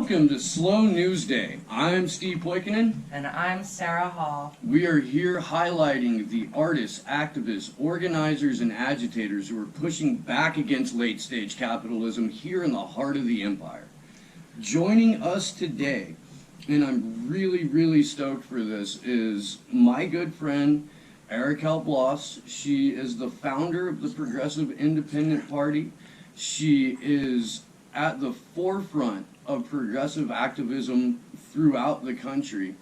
Welcome to Slow News Day. I'm Steve Poikinen. And I'm Sarah Hall. We are here highlighting the artists, activists, organizers, and agitators who are pushing back against late-stage capitalism here in the heart of the empire. Joining us today, and I'm really stoked for this, is my good friend, Araquel Bloss. She is the founder of the Progressive Independent Party. She is at the forefront of progressive activism throughout the country,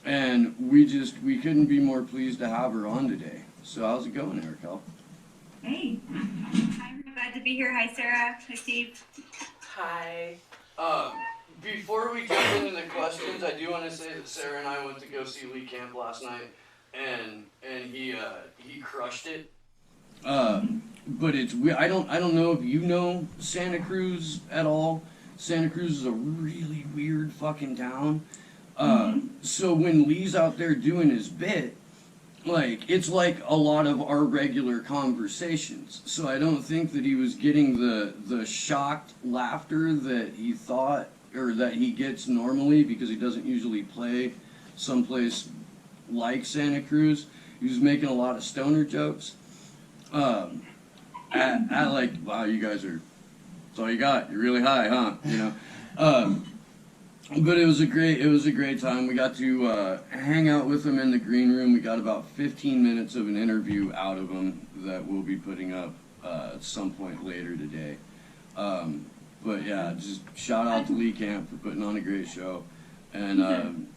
and we couldn't be more pleased to have her on today. So how's it going, Araquel? Hey, I'm glad to be here. Hi, Sarah. Hi, Steve. Hi. Before we jump into the questions, I do want to say that Sarah and I went to go see Lee Camp last night, and he crushed it. But I don't know if you know Santa Cruz at all. Santa Cruz is a really weird fucking town. So when Lee's out there doing his bit, it's like a lot of our regular conversations. So I don't think that he was getting the shocked laughter that he thought, or that he gets normally, because he doesn't usually play someplace like Santa Cruz. He was making a lot of stoner jokes. At like, wow, you guys are, that's all you got. You're really high, huh? You know. But it was a great time. We got to hang out with him in the green room. We got about 15 minutes of an interview out of him that we'll be putting up at some point later today. But yeah, just shout out to Lee Camp for putting on a great show, and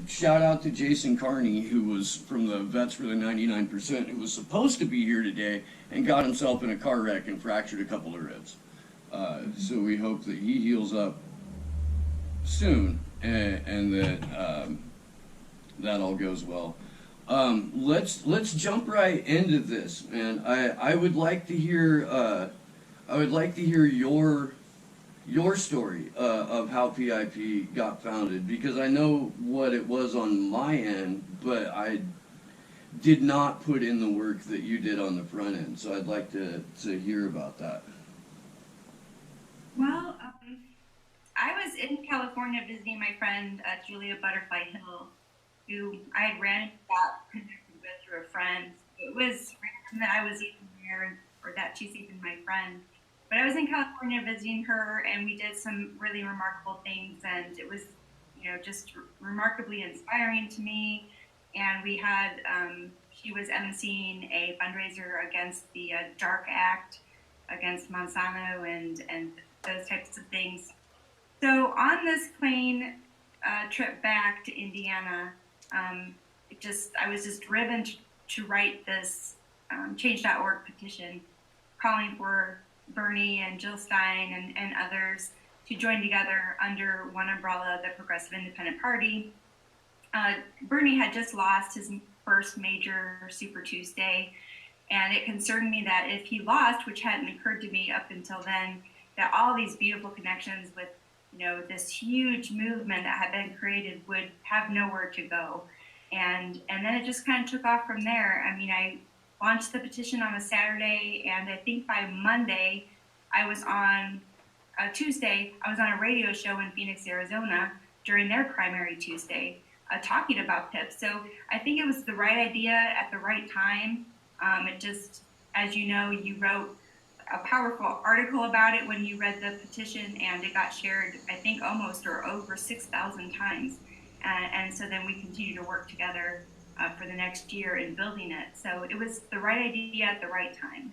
shout out to Jason Carney, who was from the Vets for the 99%, who was supposed to be here today and got himself in a car wreck and fractured a couple of ribs. So we hope that he heals up soon, and that that all goes well. Let's jump right into this, man. I would like to hear your story of how PIP got founded, because I know what it was on my end, but I did not put in the work that you did on the front end. So I'd like to hear about that. Well, I was in California visiting my friend Julia Butterfly Hill, who I had ran that connected with through a friend. It was random that I was even there, or that she's even my friend. But I was in California visiting her, and we did some really remarkable things, and it was, just remarkably inspiring to me. And we had, she was emceeing a fundraiser against the Dark Act, against Monsanto and those types of things. So on this plane trip back to Indiana, I was just driven to write this Change.org petition calling for Bernie and Jill Stein and others to join together under one umbrella, the Progressive Independent Party. Bernie had just lost his first major Super Tuesday, and it concerned me that if he lost, which hadn't occurred to me up until then, that all these beautiful connections with this huge movement that had been created would have nowhere to go. And then it just kind of took off from there. I mean, I launched the petition on a Saturday, and I think by Monday, Tuesday, I was on a radio show in Phoenix, Arizona during their primary Tuesday, talking about PIP. So I think it was the right idea at the right time. It just, as you know, you wrote a powerful article about it when you read the petition, and it got shared, I think, almost or over 6,000 times. And so then we continue to work together for the next year in building it. So it was the right idea at the right time.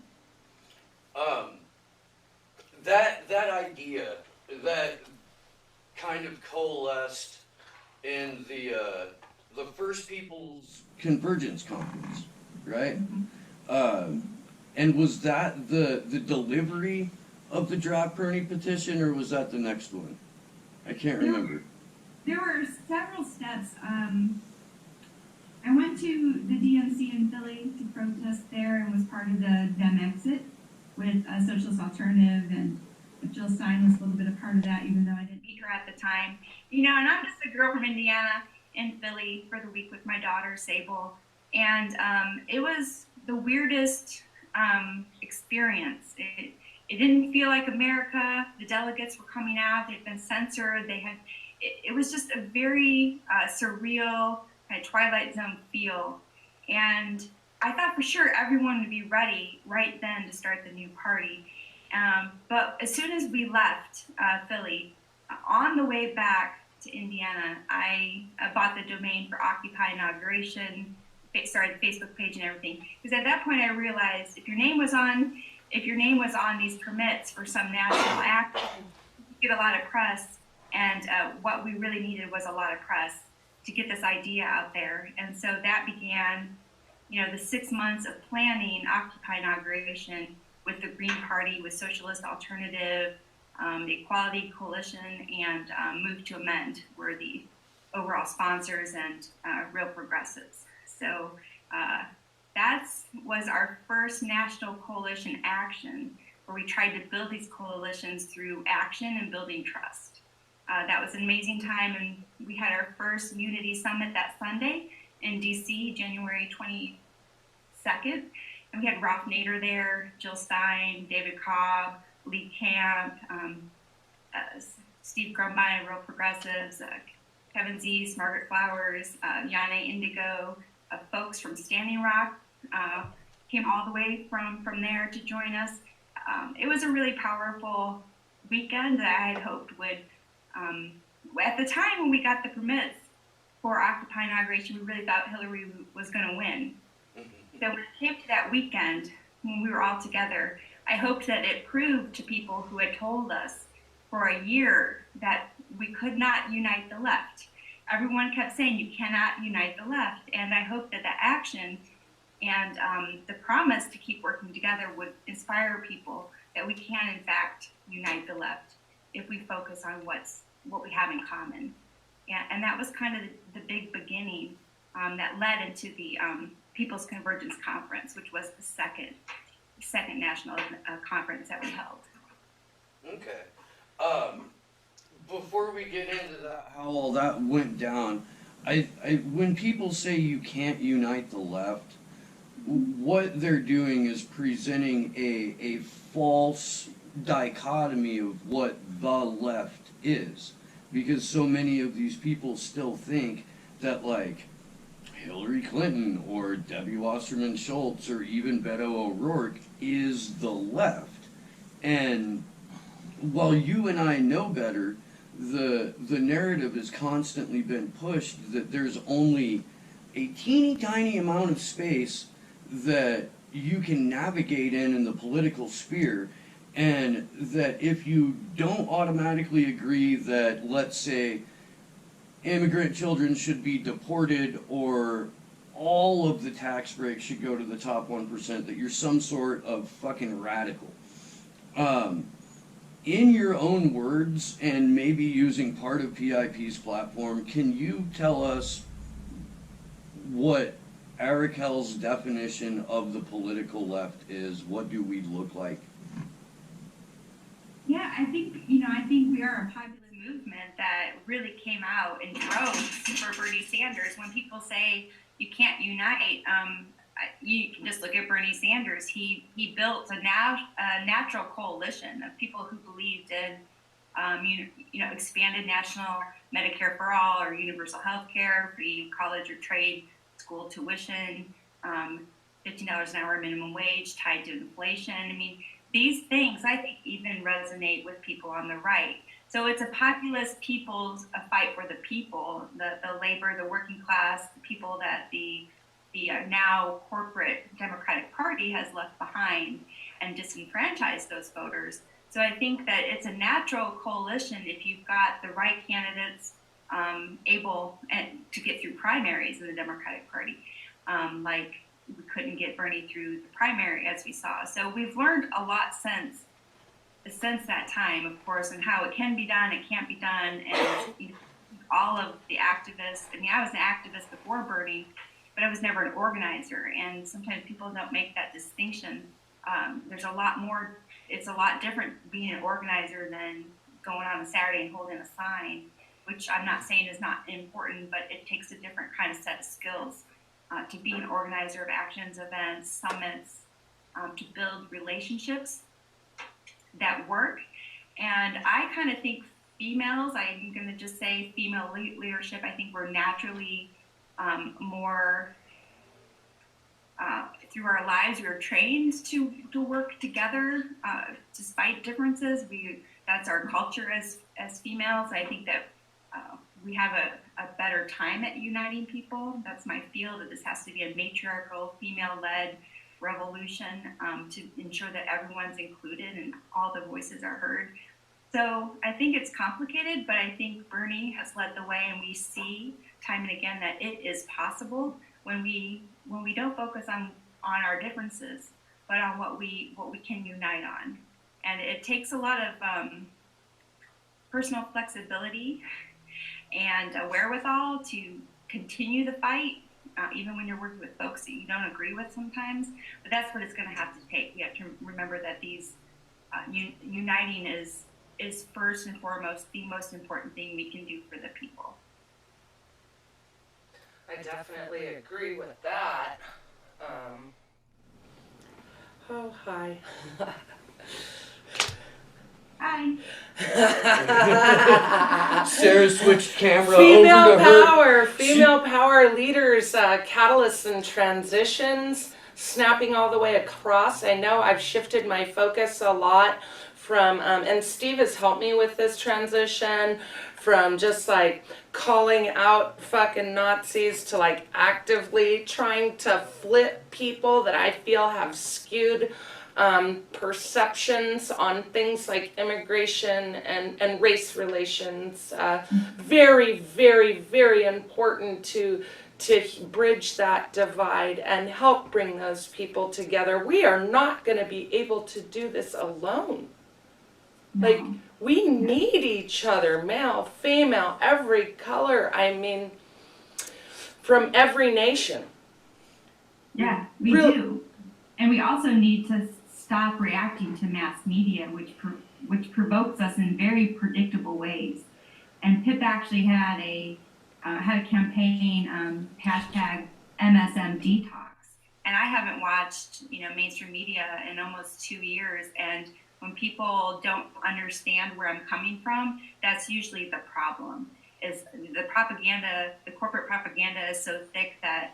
That idea, that kind of coalesced in the First People's Convergence Conference, right? Mm-hmm. And was that the delivery of the Draft Bernie petition, or was that the next one? I can't remember. There were several steps. I went to the DNC in Philly to protest there and was part of the Dem Exit with a Socialist Alternative, and Jill Stein was a little bit a part of that, even though I didn't meet her at the time. And I'm just a girl from Indiana in Philly for the week with my daughter, Sable. And it was the weirdest experience. it didn't feel like America. The delegates were coming out. They'd been censored. It was just a very surreal kind of Twilight Zone feel. And I thought for sure everyone would be ready right then to start the new party. But as soon as we left Philly, on the way back to Indiana, I bought the domain for Occupy Inauguration, started the Facebook page and everything. Because at that point I realized if your name was on these permits for some national act, you get a lot of press. And what we really needed was a lot of press to get this idea out there. And so that began, the 6 months of planning Occupy Inauguration with the Green Party, with Socialist Alternative, the Equality Coalition, and Move to Amend were the overall sponsors and real progressives. So that was our first national coalition action, where we tried to build these coalitions through action and building trust. That was an amazing time, and we had our first Unity Summit that Sunday in DC, January 22nd. And we had Ralph Nader there, Jill Stein, David Cobb, Lee Camp, Steve Grumbine, Real Progressives, Kevin Zeese, Margaret Flowers, Yane Indigo, folks from Standing Rock came all the way from there to join us. It was a really powerful weekend that I had hoped would, at the time when we got the permits for Occupy Inauguration, we really thought Hillary was going to win. So when it came to that weekend, when we were all together, I hoped that it proved to people who had told us for a year that we could not unite the left. Everyone kept saying you cannot unite the left, and I hope that the action and the promise to keep working together would inspire people that we can in fact unite the left if we focus on what we have in common. And that was kind of the big beginning that led into the People's Convergence Conference, which was the second national conference that we held. Okay. Before we get into that, how all that went down, when people say you can't unite the left, what they're doing is presenting a false dichotomy of what the left is. Because so many of these people still think that, like, Hillary Clinton or Debbie Wasserman Schultz or even Beto O'Rourke is the left. And while you and I know better, the narrative has constantly been pushed that there's only a teeny tiny amount of space that you can navigate in the political sphere, and that if you don't automatically agree that, let's say, immigrant children should be deported or all of the tax breaks should go to the top 1%, that you're some sort of fucking radical. In your own words, and maybe using part of PIP's platform, can you tell us what Araquel's definition of the political left is? What do we look like? Yeah, I think we are a populist movement that really came out in droves for Bernie Sanders. When people say you can't unite, you can just look at Bernie Sanders. He built a natural coalition of people who believed in expanded national Medicare for all, or universal health care, free college or trade school tuition, $15 an hour minimum wage tied to inflation. I mean, these things I think even resonate with people on the right. So it's a populist a fight for the people, the labor, the working class, the people that the now corporate Democratic Party has left behind and disenfranchised those voters. So I think that it's a natural coalition if you've got the right candidates able to get through primaries in the Democratic Party. Like we couldn't get Bernie through the primary, as we saw. So we've learned a lot since that time, of course, and how it can be done, it can't be done, and all of the activists. I mean, I was an activist before Bernie, but I was never an organizer, and sometimes people don't make that distinction. There's a lot more. It's a lot different being an organizer than going on a Saturday and holding a sign, which I'm not saying is not important, but it takes a different kind of set of skills to be an organizer of actions, events, summits, to build relationships that work. And I kind of think females, I'm going to just say female leadership, I think we're naturally more, through our lives, we were trained to work together despite differences. That's our culture as females. I think that we have a better time at uniting people. That's my field. This has to be a matriarchal, female-led revolution to ensure that everyone's included and all the voices are heard. So I think it's complicated, but I think Bernie has led the way, and we see time and again that it is possible when we don't focus on our differences, but on what we can unite on. And it takes a lot of personal flexibility and wherewithal to continue the fight, even when you're working with folks that you don't agree with sometimes. But that's what it's going to have to take. We have to remember that these uniting is first and foremost the most important thing we can do for the people. I definitely agree with that. Oh, hi. Hi. Sarah switched camera Female over to her. power, female power leaders, catalysts and transitions, snapping all the way across. I know I've shifted my focus a lot from, and Steve has helped me with this transition, from just like calling out fucking Nazis to like actively trying to flip people that I feel have skewed perceptions on things like immigration and race relations. Very, very, very important to bridge that divide and help bring those people together. We are not going to be able to do this alone. No. Like, we need each other, male, female, every color. I mean, from every nation. Yeah, we Really? do. And we also need to stop reacting to mass media, which provokes us in very predictable ways. And Pip actually had a campaign, hashtag MSM Detox. And I haven't watched, mainstream media in almost 2 years. And when people don't understand where I'm coming from, that's usually the problem. Is the propaganda, the corporate propaganda is so thick that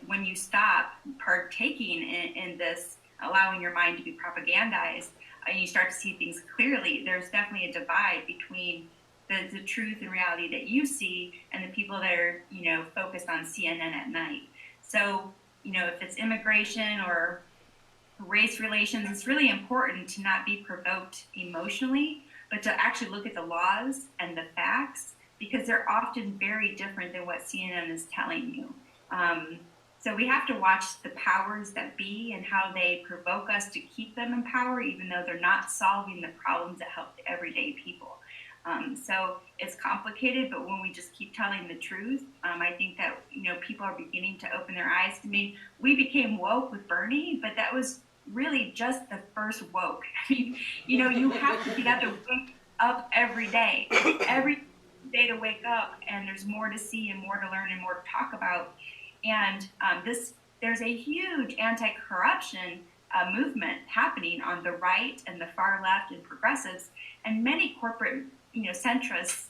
when you stop partaking in this, allowing your mind to be propagandized, and you start to see things clearly, there's definitely a divide between the truth and reality that you see and the people that are, focused on CNN at night. So, if it's immigration or race relations, it's really important to not be provoked emotionally, but to actually look at the laws and the facts, because they're often very different than what CNN is telling you. So we have to watch the powers that be and how they provoke us to keep them in power, even though they're not solving the problems that help the everyday people. So it's complicated, but when we just keep telling the truth, I think that, people are beginning to open their eyes. I mean, we became woke with Bernie, but that was really just the first woke. I mean, you have to wake up every day to wake up, and there's more to see and more to learn and more to talk about. And there's a huge anti-corruption movement happening on the right and the far left and progressives, and many corporate, centrists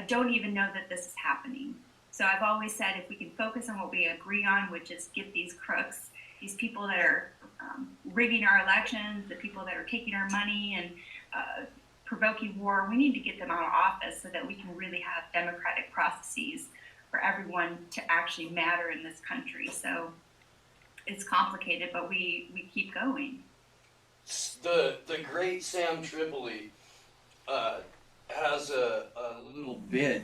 don't even know that this is happening. So I've always said, if we can focus on what we agree on, which is get these crooks, these people that are rigging our elections, the people that are taking our money and provoking war, we need to get them out of office so that we can really have democratic processes for everyone to actually matter in this country. So it's complicated, but we keep going. The great Sam Tripoli has a little bit,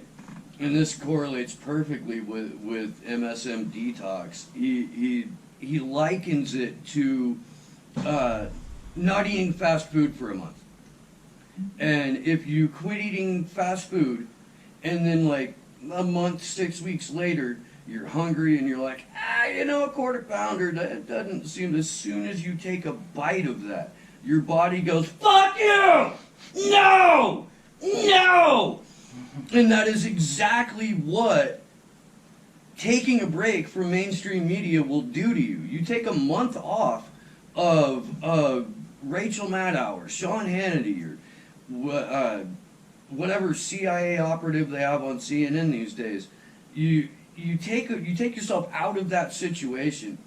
and this correlates perfectly with MSM Detox. He likens it to not eating fast food for a month. And if you quit eating fast food, and then like a month, 6 weeks later, you're hungry and you're like, a quarter pounder, that doesn't seem, as soon as you take a bite of that, your body goes, fuck you! No! No! And that is exactly what taking a break from mainstream media will do to you. You take a month off of Rachel Maddow or Sean Hannity or whatever CIA operative they have on CNN these days, you take yourself out of that situation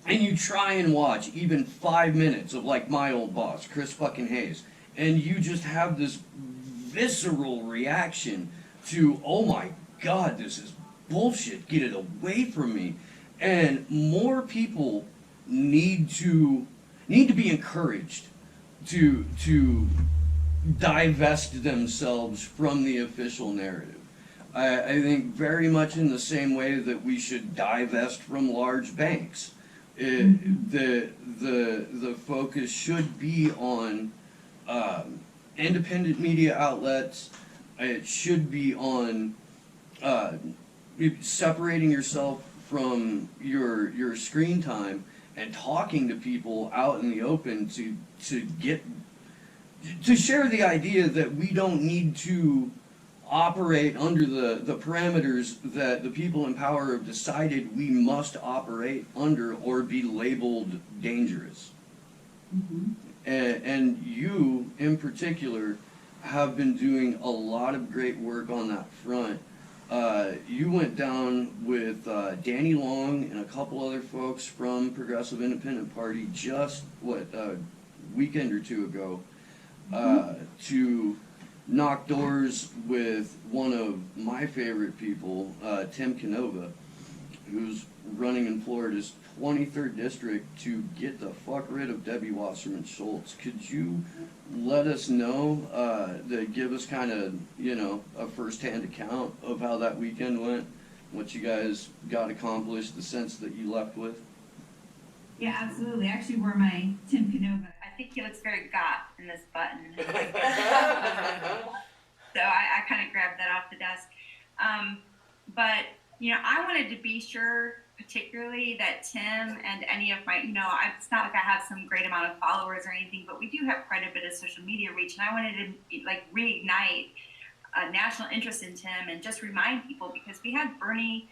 and you try and watch even 5 minutes of like my old boss, Chris fucking Hayes, and you just have this visceral reaction to, oh my god, this is bullshit, get it away from me. And more people need to be encouraged to divest themselves from the official narrative. I think very much in the same way that we should divest from large banks. The focus should be on independent media outlets. It should be on separating yourself from your screen time and talking to people out in the open to share the idea that we don't need to operate under the parameters that the people in power have decided we must operate under or be labeled dangerous. Mm-hmm. And you, in particular, have been doing a lot of great work on that front. You went down with Danny Long and a couple other folks from Progressive Independent Party just, a weekend or two ago, to knock doors with one of my favorite people, Tim Canova, who's running in Florida's 23rd district to get the fuck rid of Debbie Wasserman Schultz. Could you let us know, give us kind of, a first-hand account of how that weekend went, what you guys got accomplished, the sense that you left with? Yeah, absolutely. I actually wore my Tim Canova. I think he looks very goth in this button. So I kind of grabbed that off the desk. But, I wanted to be sure particularly that Tim and any of my, it's not like I have some great amount of followers or anything, but we do have quite a bit of social media reach. And I wanted to reignite national interest in Tim and just remind people, because we had Bernie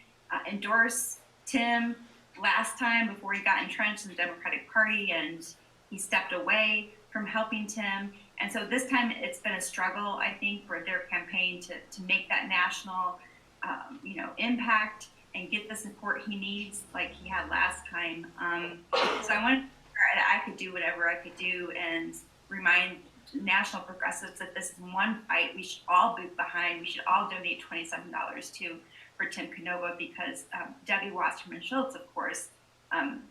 endorse Tim last time before he got entrenched in the Democratic Party and he stepped away from helping Tim. And so this time it's been a struggle, I think, for their campaign to make that national, impact and get the support he needs like he had last time. So I wanted to I could do whatever I could do and remind national progressives that this is one fight we should all be behind. We should all donate $27 to for Tim Canova, because Debbie Wasserman Schultz, of course,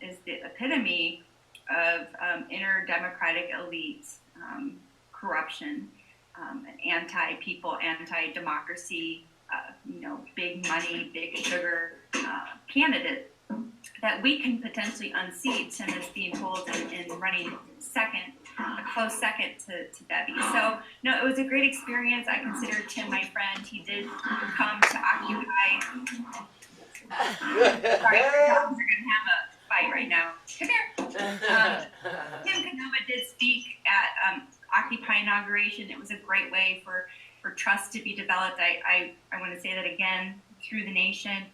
is the epitome of inner-democratic elites, corruption, an anti-people, anti-democracy, big money, big sugar candidate that we can potentially unseat. Tim is being pulled in running second, a close second to Debbie. So, no, it was a great experience. I consider Tim my friend. He did come to Occupy. Sorry, our dogs are going to have a fight right now. Come here. Tim Canova did speak at Occupy inauguration. It was a great way for trust to be developed. I want to say that again, through the nation.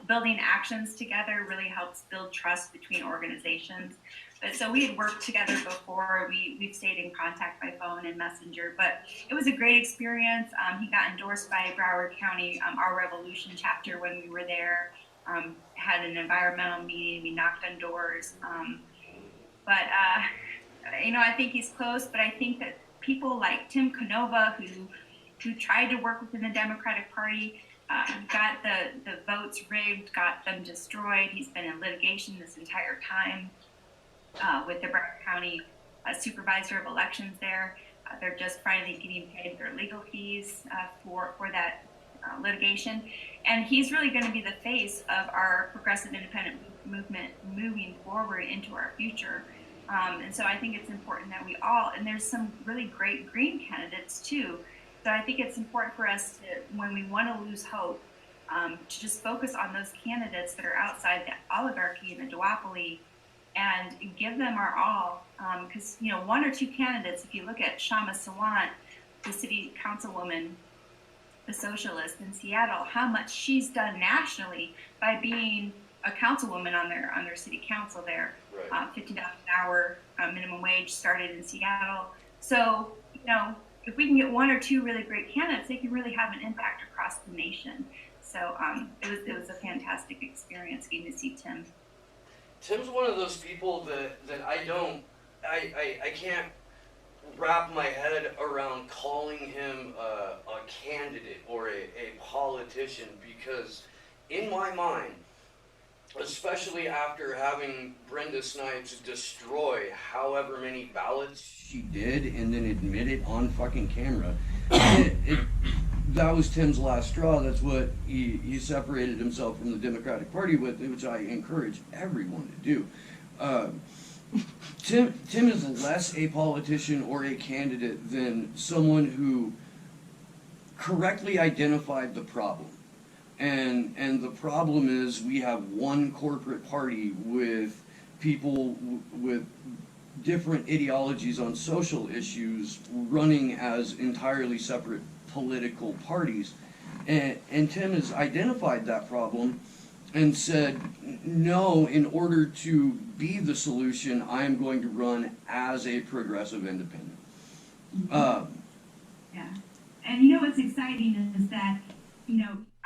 Building actions together really helps build trust between organizations. But so we had worked together before. We've stayed in contact by phone and messenger, but it was a great experience. He got endorsed by Broward County, our Revolution chapter, when we were there. Had an environmental meeting. We knocked on doors. I think he's close, but I think that people like Tim Canova, who tried to work within the Democratic Party, got the votes rigged, got them destroyed. He's been in litigation this entire time with the Broward County Supervisor of Elections there. They're just finally getting paid their legal fees for that litigation. And he's really going to be the face of our progressive independent movement moving forward into our future. And so I think it's important that we all, and there's some really great green candidates too. So I think it's important for us to, when we want to lose hope, to just focus on those candidates that are outside the oligarchy and the duopoly and give them our all. Because, one or two candidates, if you look at Shama Sawant, the city councilwoman, the socialist in Seattle, how much she's done nationally by being a councilwoman on their city council there. Right. $50 an hour minimum wage started in Seattle. So, if we can get one or two really great candidates, they can really have an impact across the nation. So it was a fantastic experience getting to see Tim. Tim's one of those people that I can't wrap my head around calling him a candidate or a politician, because in my mind, especially after having Brenda Snipes destroy however many ballots she did and then admit it on fucking camera, that was Tim's last straw. That's what he separated himself from the Democratic Party with, which I encourage everyone to do. Tim is less a politician or a candidate than someone who correctly identified the problem. And the problem is we have one corporate party with people with different ideologies on social issues running as entirely separate political parties. And Tim has identified that problem and said, no, in order to be the solution, I am going to run as a progressive independent. Yeah. And what's exciting is that,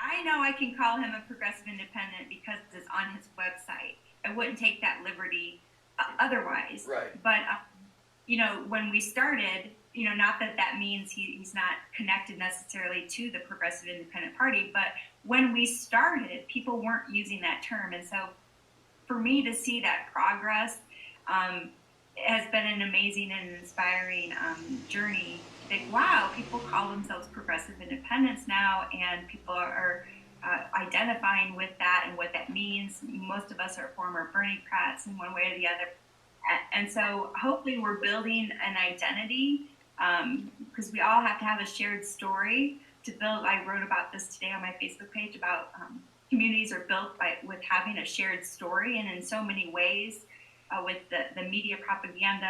I know I can call him a progressive independent because it's on his website. I wouldn't take that liberty otherwise. Right. But, when we started, not that means he's not connected necessarily to the Progressive Independent Party, but when we started, people weren't using that term. And so for me to see that progress has been an amazing and inspiring journey. Like, wow, people call themselves progressive independents now, and people are identifying with that and what that means. Most of us are former Bernie-crats in one way or the other. And so hopefully we're building an identity, because we all have to have a shared story to build. I wrote about this today on my Facebook page about communities are built with having a shared story, and in so many ways, with the media propaganda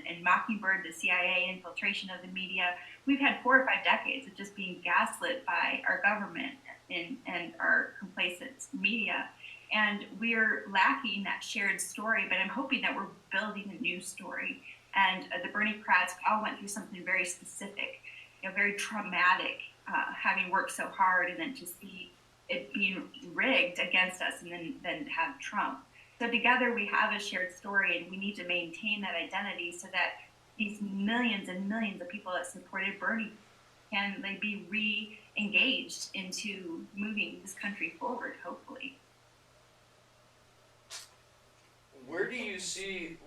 and Mockingbird, the CIA infiltration of the media, we've had 4 or 5 decades of just being gaslit by our government and our complacent media. And we're lacking that shared story, but I'm hoping that we're building a new story. And the Bernie-crats all went through something very specific, very traumatic, having worked so hard and then to see it being rigged against us, and then have Trump. So together we have a shared story, and we need to maintain that identity so that these millions and millions of people that supported Bernie can be re-engaged into moving this country forward, hopefully. Where do you see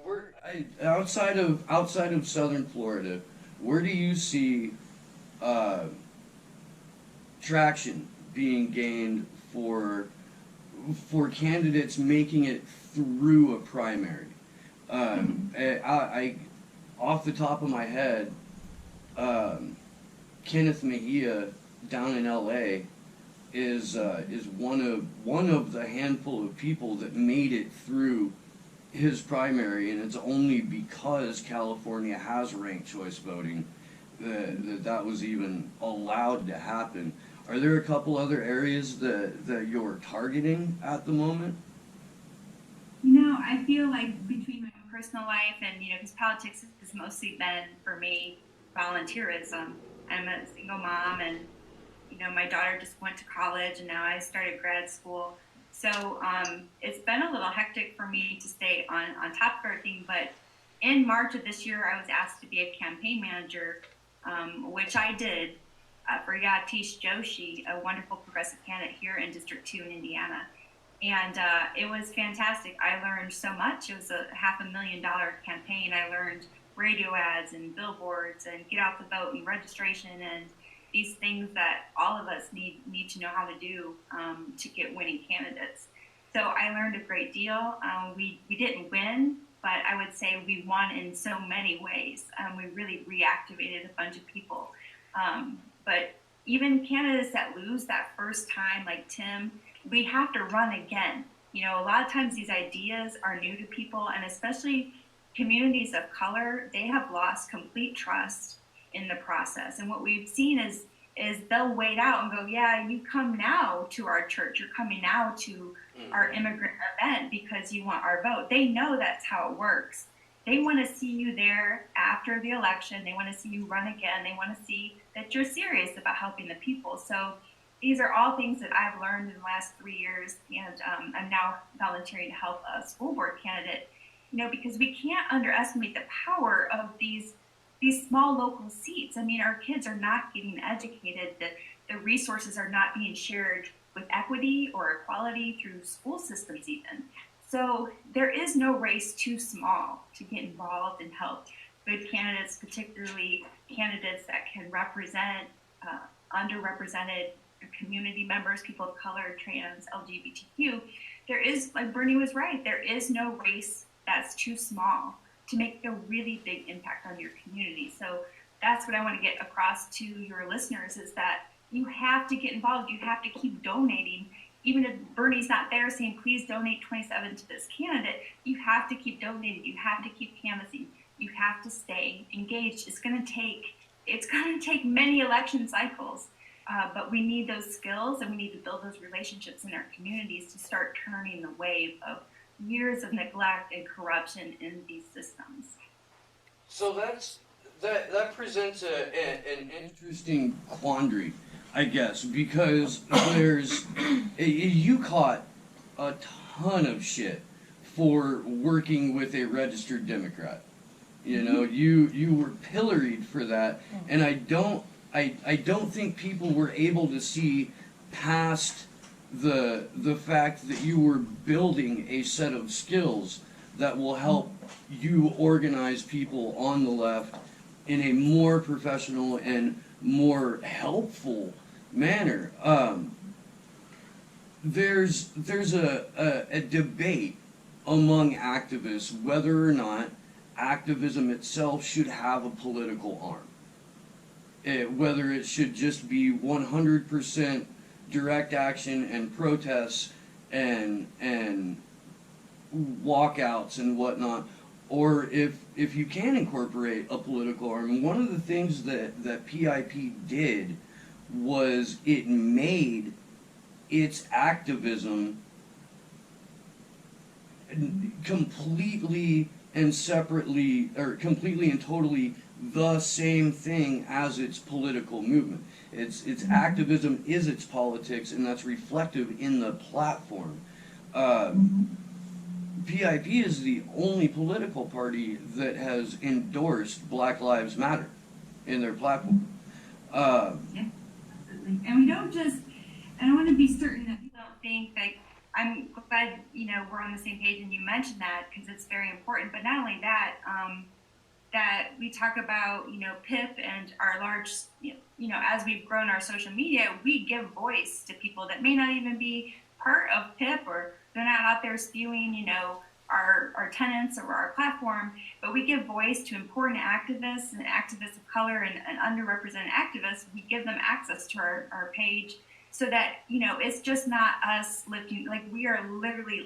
outside of Southern Florida, where do you see traction being gained for candidates making it through a primary? I off the top of my head, Kenneth Mejia down in LA is one of the handful of people that made it through his primary, and it's only because California has ranked choice voting that was even allowed to happen. Are there a couple other areas that you're targeting at the moment? I feel like between my personal life and, because politics has mostly been, for me, volunteerism. I'm a single mom, and, my daughter just went to college, and now I started grad school. So it's been a little hectic for me to stay on top of everything. But in March of this year, I was asked to be a campaign manager, which I did, for Yatish Joshi, a wonderful progressive candidate here in District 2 in Indiana. And it was fantastic. I learned so much. It was a $500,000 campaign. I learned radio ads and billboards and get out the vote and registration and these things that all of us need to know how to do to get winning candidates. So I learned a great deal. We didn't win, but I would say we won in so many ways. We really reactivated a bunch of people. But even candidates that lose that first time, like Tim, we have to run again. A lot of times these ideas are new to people, and especially communities of color, they have lost complete trust in the process. And what we've seen is is they'll wait out and go, yeah, you come now to our church, you're coming now to our immigrant event because you want our vote. They know that's how it works. They want to see you there after the election. They want to see you run again. They want to see that you're serious about helping the people. So these are all things that I've learned in the last 3 years, and I'm now volunteering to help a school board candidate, because we can't underestimate the power of these small local seats. I mean, our kids are not getting educated. The resources are not being shared with equity or equality through school systems even. So there is no race too small to get involved and help good candidates, particularly candidates that can represent underrepresented community members, people of color, trans, LGBTQ. There is, like Bernie was right, there is no race that's too small to make a really big impact on your community. So that's what I want to get across to your listeners, is that you have to get involved. You have to keep donating. Even if Bernie's not there saying, please donate 27 to this candidate, you have to keep donating. You have to keep canvassing. You have to stay engaged. It's going to take many election cycles, but we need those skills, and we need to build those relationships in our communities to start turning the wave of years of neglect and corruption in these systems. So that presents an interesting quandary, I guess, because you caught a ton of shit for working with a registered Democrat. You were pilloried for that, and I don't think people were able to see past the fact that you were building a set of skills that will help you organize people on the left in a more professional and more helpful manner. There's a debate among activists whether or not activism itself should have a political arm. Whether it should just be 100% direct action and protests and walkouts and whatnot, or if you can incorporate a political arm. One of the things that PIP did was it made its activism completely and separately, or completely and totally the same thing as its political movement. Its activism is its politics, and that's reflective in the platform. PIP is the only political party that has endorsed Black Lives Matter in their platform. Yeah, absolutely. And we don't just, and I want to be certain that people don't think, like, I'm glad, we're on the same page and you mentioned that, because it's very important. But not only that, that we talk about, PIP and our large, as we've grown our social media, we give voice to people that may not even be part of PIP, or they're not out there spewing, our tenets or our platform, but we give voice to important activists and activists of color and underrepresented activists. We give them access to our page, so that, it's just not us lifting, like, we are literally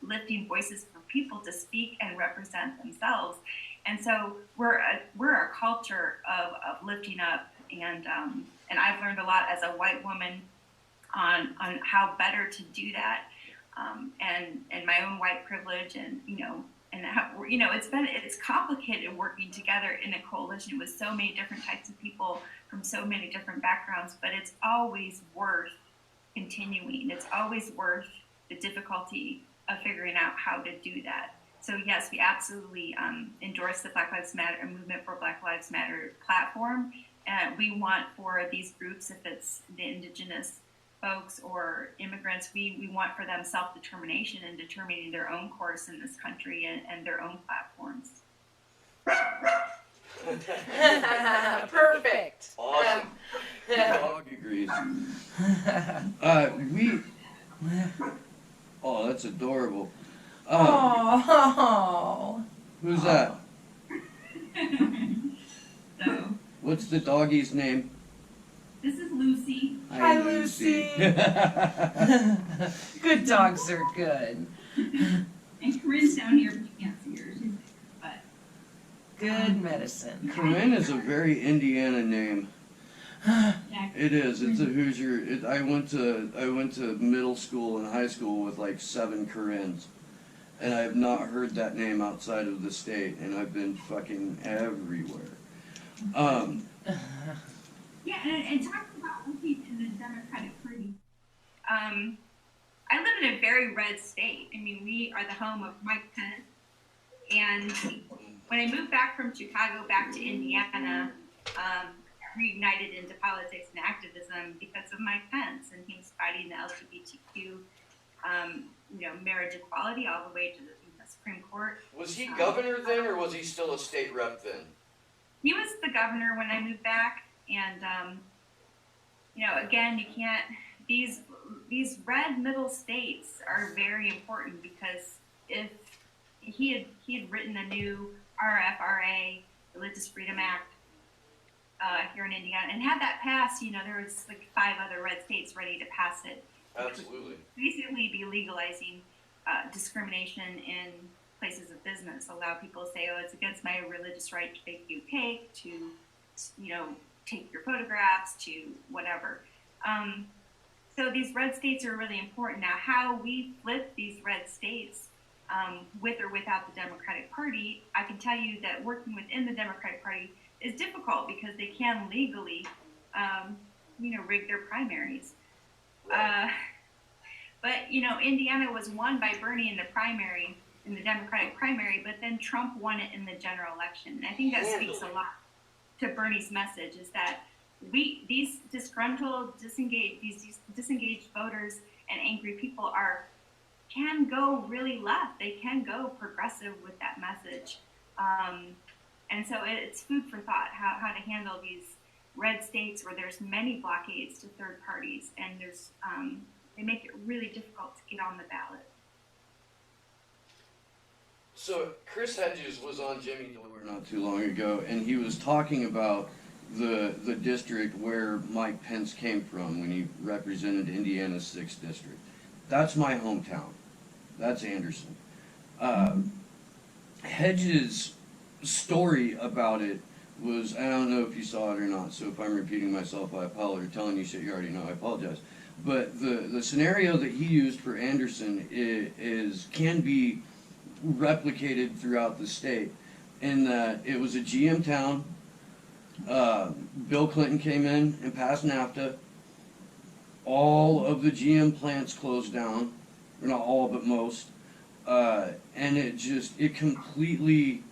lifting voices for people to speak and represent themselves. And so we're a culture of lifting up, and I've learned a lot as a white woman on how better to do that, and my own white privilege, and how, it's complicated working together in a coalition with so many different types of people from so many different backgrounds, but it's always worth continuing. It's always worth the difficulty of figuring out how to do that. So yes, we absolutely endorse the Black Lives Matter movement for Black Lives Matter platform. We want for these groups, if it's the indigenous folks or immigrants, we want for them self-determination and determining their own course in this country and their own platforms. Perfect. Awesome. Dog agrees. Oh, that's adorable. Oh. Who's that? So What's the doggy's name? this is Lucy. Hi, Lucy. Good dogs are good. And Corinne's down here, but you can't see her. But Good medicine. Corinne is a very Indiana name. It is. It's a Hoosier. I went to middle school and high school with like 7 Koreans, and I have not heard that name outside of the state, and I've been fucking everywhere. Yeah, and talking about working in the Democratic Party, I live in a very red state. I mean, we are the home of Mike Pence, and when I moved back from Chicago back to Indiana, reignited into politics and activism because of Mike Pence, and he was fighting the LGBTQ, marriage equality all the way to the Supreme Court. Was he governor then, or was he still a state rep then? He was the governor when I moved back, and again, you can't. These red middle states are very important because if he had written a new RFRA, Religious Freedom Act, here in Indiana, and had that passed, there was like 5 other red states ready to pass it. Absolutely. Basically, be legalizing discrimination in places of business. Allow people to say, "Oh, it's against my religious right to bake you cake, to take your photographs, to whatever." So these red states are really important. Now, how we flip these red states, with or without the Democratic Party, I can tell you that working within the Democratic Party is difficult because they can legally, rig their primaries. But Indiana was won by Bernie in the Democratic primary, but then Trump won it in the general election. And I think that speaks a lot to Bernie's message, is that these disgruntled, disengaged voters and angry people can go really left. They can go progressive with that message. And so it's food for thought, how to handle these red states where there's many blockades to third parties, and they make it really difficult to get on the ballot. So Chris Hedges was on Jimmy Dore not too long ago, and he was talking about the district where Mike Pence came from when he represented Indiana's 6th district. That's my hometown. That's Anderson. Hedges' story about it was, I don't know if you saw it or not, so if I'm repeating myself, I apologize, or telling you shit you already know, I apologize. But the scenario that he used for Anderson can be replicated throughout the state, in that it was a GM town. Bill Clinton came in and passed NAFTA. All of the GM plants closed down, or not all, but most, and it completely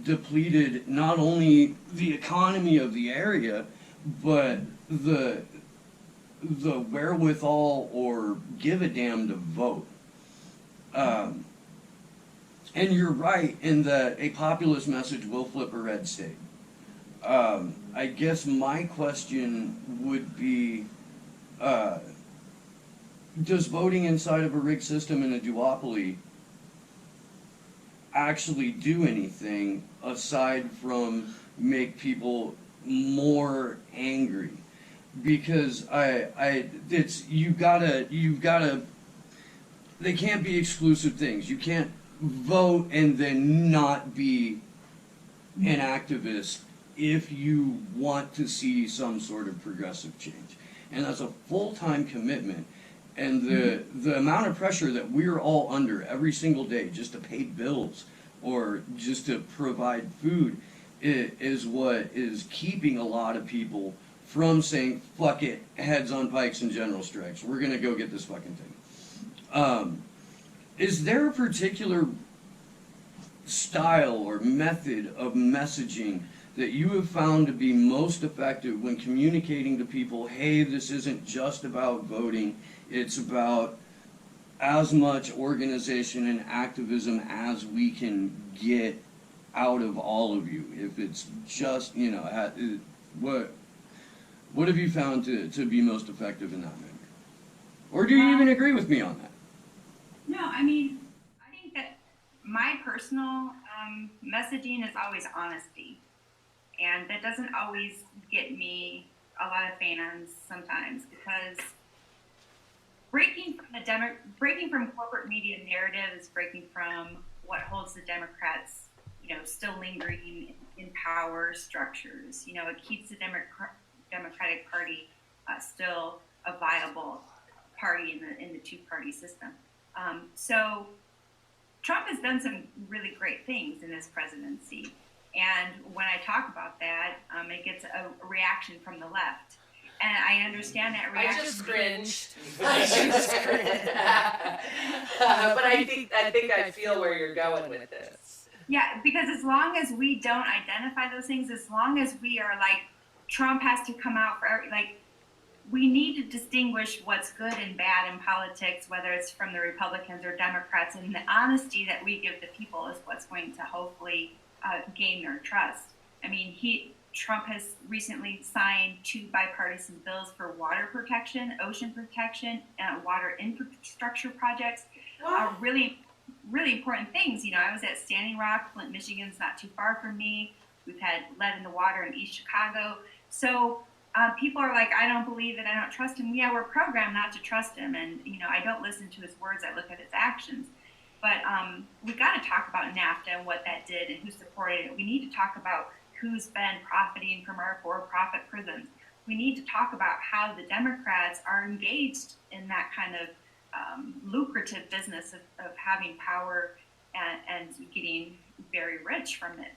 depleted not only the economy of the area, but the wherewithal or give a damn to vote. And you're right in that a populist message will flip a red state. I guess my question would be, does voting inside of a rigged system in a duopoly actually do anything aside from make people more angry? Because you've gotta, they can't be exclusive things. You can't vote and then not be an activist if you want to see some sort of progressive change. And that's a full-time commitment. And the amount of pressure that we're all under every single day just to pay bills or just to provide food is what is keeping a lot of people from saying, fuck it, heads on pikes and general strikes. We're going to go get this fucking thing. Is there a particular style or method of messaging that you have found to be most effective when communicating to people, hey, this isn't just about voting, it's about as much organization and activism as we can get out of all of you? If it's just, what have you found to be most effective in that manner? Or do you even agree with me on that? No, I mean, I think that my personal messaging is always honesty. And that doesn't always get me a lot of fans sometimes, because breaking from corporate media narratives, breaking from what holds the Democrats, still lingering in power structures. It keeps the Democratic Party still a viable party in the two-party system. So Trump has done some really great things in his presidency. And when I talk about that, it gets a reaction from the left. And I understand that reaction. I just cringed. But I think I feel where you're going with this. Yeah, because as long as we don't identify those things, as long as we are like, Trump has to come out for we need to distinguish what's good and bad in politics, whether it's from the Republicans or Democrats, and the honesty that we give the people is what's going to hopefully gain their trust. I mean, Trump has recently signed 2 bipartisan bills for water protection, ocean protection, water infrastructure projects. Wow. Really, really important things. You know, I was at Standing Rock, Flint, Michigan's not too far from me. We've had lead in the water in East Chicago. So people are like, I don't believe it, I don't trust him. Yeah, we're programmed not to trust him. And, you know, I don't listen to his words, I look at his actions. But we got to talk about NAFTA and what that did and who supported it. We need to talk about who's been profiting from our for-profit prisons. We need to talk about how the Democrats are engaged in that kind of lucrative business of having power and getting very rich from it.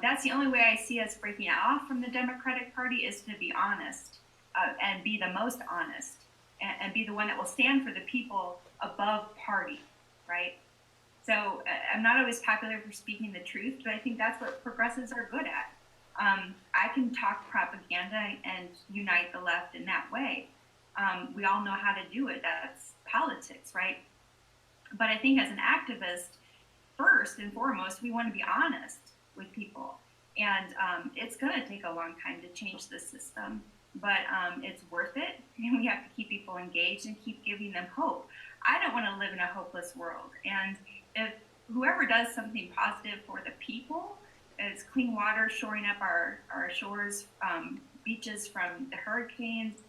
That's the only way I see us breaking off from the Democratic Party is to be honest and be the most honest and be the one that will stand for the people above party, right? So I'm not always popular for speaking the truth, but I think that's what progressives are good at. I can talk propaganda and unite the left in that way. We all know how to do it. That's politics, right? But I think as an activist, first and foremost, we want to be honest with people. And it's going to take a long time to change the system, but it's worth it. And we have to keep people engaged and keep giving them hope. I don't want to live in a hopeless world. And if whoever does something positive for the people, it's clean water, shoring up our shores, beaches from the hurricanes,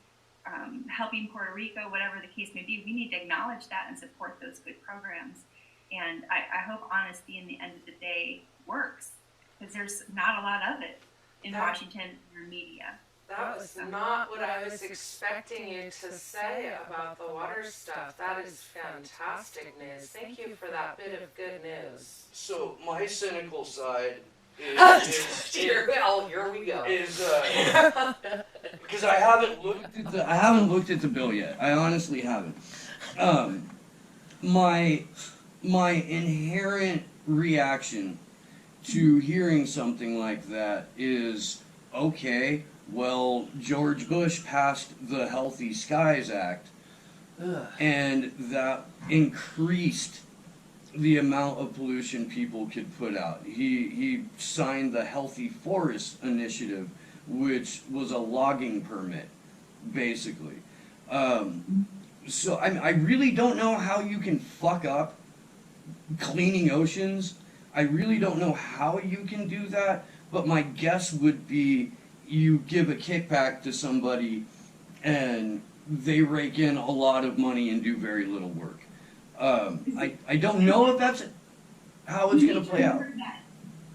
helping Puerto Rico, whatever the case may be, we need to acknowledge that and support those good programs. And I hope honesty in the end of the day works, because there's not a lot of it in Washington or media. That was not what I was expecting you to say about the water stuff. That is fantastic news. Thank you for that bit of good news. So my cynical side Here we go. Because I haven't looked at the bill yet. I honestly haven't. My inherent reaction to hearing something like that is, okay, well, George Bush passed the Healthy Skies Act, and that increased the amount of pollution people could put out. He signed the Healthy Forest Initiative, which was a logging permit, basically. So I really don't know how you can fuck up cleaning oceans. I really don't know how you can do that, but my guess would be you give a kickback to somebody and they rake in a lot of money and do very little work. I don't know if that's how it's going to play out.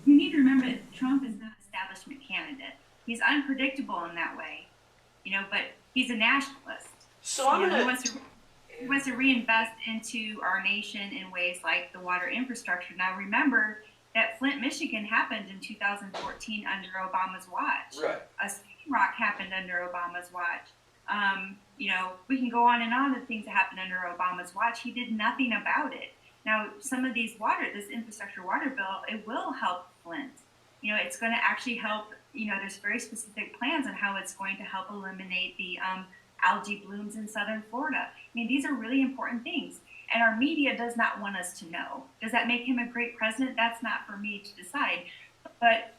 You need to remember that Trump is not an establishment candidate. He's unpredictable in that way, you know, but he's a nationalist. So I'm he wants to reinvest into our nation in ways like the water infrastructure. Now remember that Flint, Michigan happened in 2014 under Obama's watch. Right. Standing Rock happened under Obama's watch. You know, we can go on and on of things that happened under Obama's watch. He did nothing about it. Now, some of this infrastructure water bill, it will help Flint. You know, it's going to actually help, you know, there's very specific plans on how it's going to help eliminate the algae blooms in southern Florida. I mean, these are really important things. And our media does not want us to know. Does that make him a great president? That's not for me to decide. But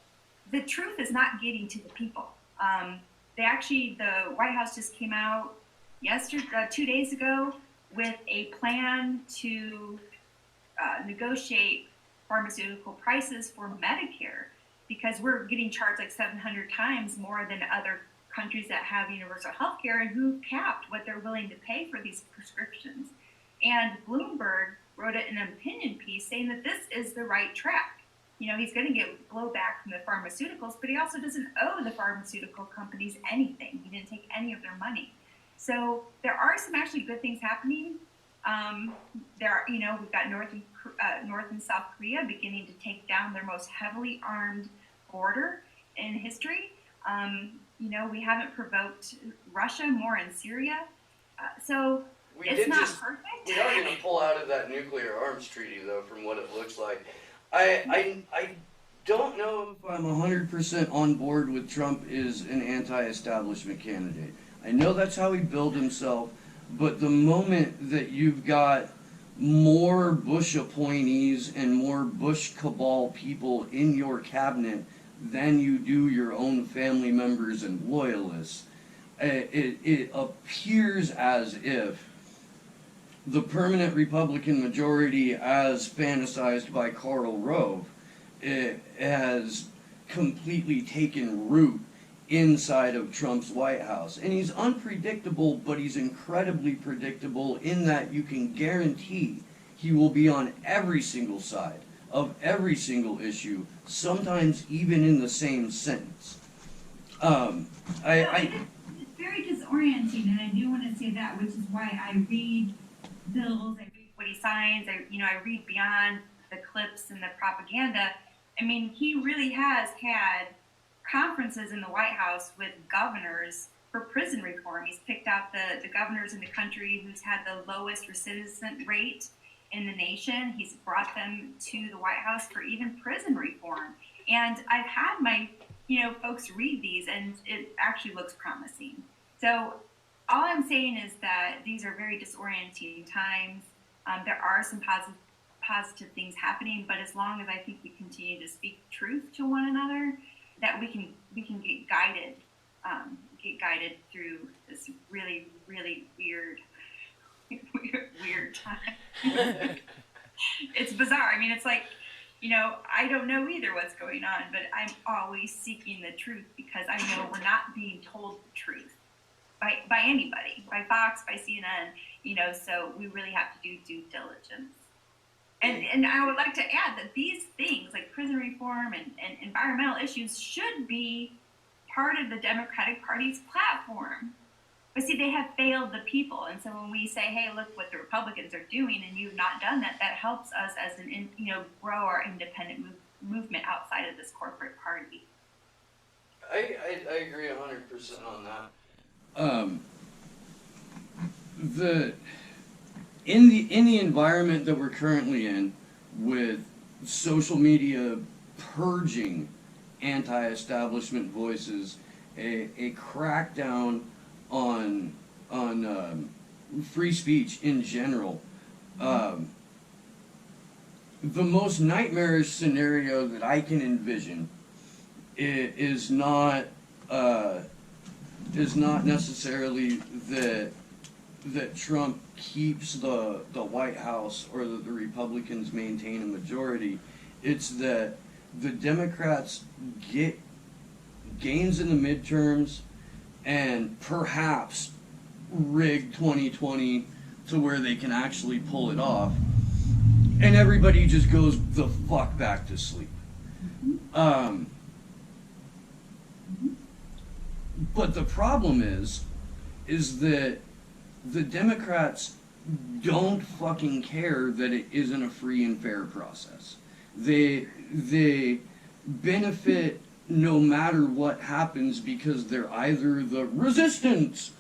the truth is not getting to the people. The White House just came out 2 days ago with a plan to negotiate pharmaceutical prices for Medicare, because we're getting charged like 700 times more than other countries that have universal health care and who capped what they're willing to pay for these prescriptions. And Bloomberg wrote an opinion piece saying that this is the right track. he's going to get blowback from the pharmaceuticals, but he also doesn't owe the pharmaceutical companies anything. He didn't take any of their money. So there are some actually good things happening. We've got North and South Korea beginning to take down their most heavily armed border in history. We haven't provoked Russia more in Syria. So it's not perfect. We are going to pull out of that nuclear arms treaty, though, from what it looks like. I don't know if I'm 100% on board with Trump is an anti-establishment candidate. I know that's how he built himself, but the moment that you've got more Bush appointees and more Bush cabal people in your cabinet than you do your own family members and loyalists, it appears as if the permanent Republican majority, as fantasized by Karl Rove, has completely taken root inside of Trump's White House. And he's unpredictable, but he's incredibly predictable in that you can guarantee he will be on every single side of every single issue, sometimes even in the same sentence. It's very disorienting, and I do want to say that, which is why I read bills, I read what he signs, I read beyond the clips and the propaganda. I mean, he really has had conferences in the White House with governors for prison reform. He's picked out the governors in the country who's had the lowest recidivist rate in the nation. He's brought them to the White House for even prison reform. And I've had my, folks read these, and it actually looks promising. So all I'm saying is that these are very disorienting times. There are some positive things happening, but as long as I think we continue to speak truth to one another, that we can get guided through this really, really weird time. It's bizarre. I mean, it's like, I don't know either what's going on, but I'm always seeking the truth because I know we're not being told the truth by anybody, by Fox, by CNN, so we really have to do due diligence. And I would like to add that these things like prison reform and environmental issues should be part of the Democratic Party's platform. But see, they have failed the people. And so when we say, hey, look what the Republicans are doing and you've not done that, that helps us as grow our independent movement outside of this corporate party. I agree 100% on that. In the environment that we're currently in, with social media purging anti-establishment voices, a crackdown on free speech in general, the most nightmarish scenario that I can envision is not necessarily that Trump keeps the White House or that the Republicans maintain a majority. It's that the Democrats get gains in the midterms and perhaps rig 2020 to where they can actually pull it off, and everybody just goes the fuck back to sleep. But the problem is that the Democrats don't fucking care that it isn't a free and fair process. They benefit no matter what happens because they're either the resistance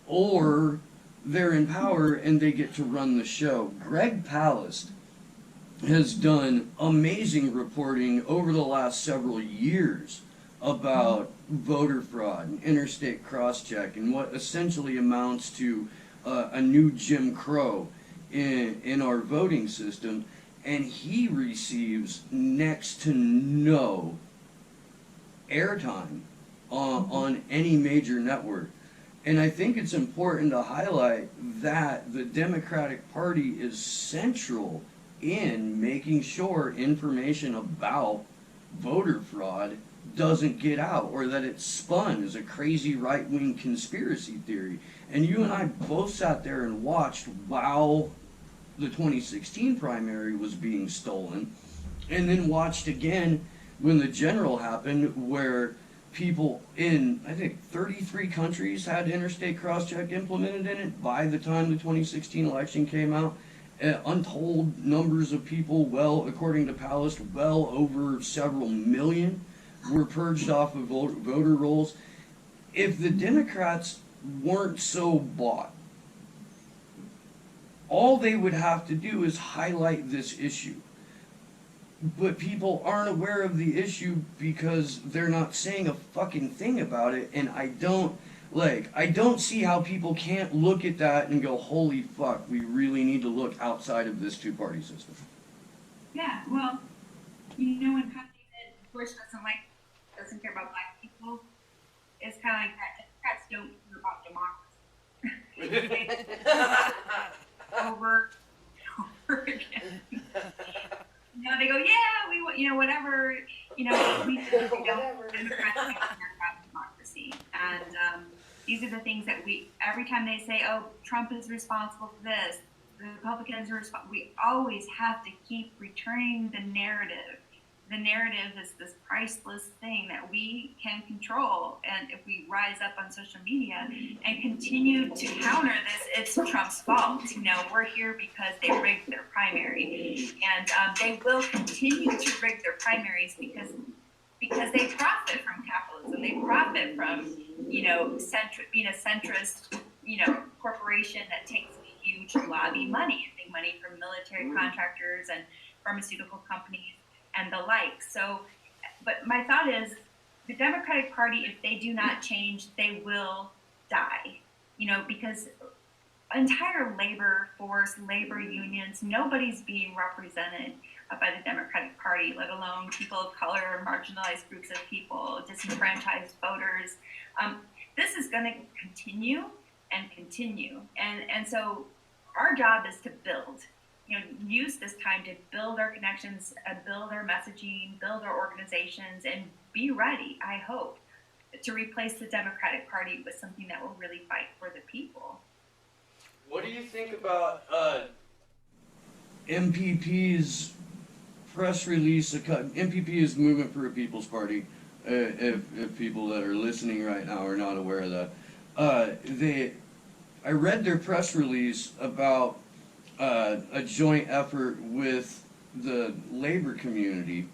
or they're in power and they get to run the show. Greg Palast has done amazing reporting over the last several years about voter fraud and interstate cross-check and what essentially amounts to a new Jim Crow in our voting system, and he receives next to no airtime on any major network. And I think it's important to highlight that the Democratic Party is central in making sure information about voter fraud doesn't get out, or that it's spun as a crazy right-wing conspiracy theory. And you and I both sat there and watched while the 2016 primary was being stolen, and then watched again when the general happened, where people in, I think, 33 countries had interstate cross-check implemented in it by the time the 2016 election came out. Untold numbers of people, well, according to Palast, well over several million were purged off of voter rolls. If the Democrats weren't so bought, all they would have to do is highlight this issue. But people aren't aware of the issue because they're not saying a fucking thing about it, and I don't see how people can't look at that and go, holy fuck, we really need to look outside of this two-party system. Yeah, well, you know, when David Bush doesn't care about black people, it's kind of like that. Democrats don't care about democracy. over and over again. You know, they go, yeah, we want, you know, whatever, you know, we don't, Democrats don't care about democracy. And these are the things that every time they say, oh, Trump is responsible for this, the Republicans are responsible, we always have to keep returning the narrative. The narrative is this priceless thing that we can control, and if we rise up on social media and continue to counter this, it's Trump's fault. You know, we're here because they rigged their primary, and they will continue to rig their primaries because they profit from capitalism. They profit from, you know, being a centrist, you know, corporation that takes huge lobby money, big money from military contractors and pharmaceutical companies and the like. So, but my thought is, the Democratic Party, if they do not change, they will die. You know, because entire labor force, labor unions, nobody's being represented by the Democratic Party, let alone people of color, marginalized groups of people, disenfranchised voters. This is going to continue and continue. And so our job is to build. You know, use this time to build our connections, build our messaging, build our organizations, and be ready, I hope, to replace the Democratic Party with something that will really fight for the people. What do you think about MPP's press release? MPP is Movement for a People's Party, if people that are listening right now are not aware of that. I read their press release about a joint effort with the labor community.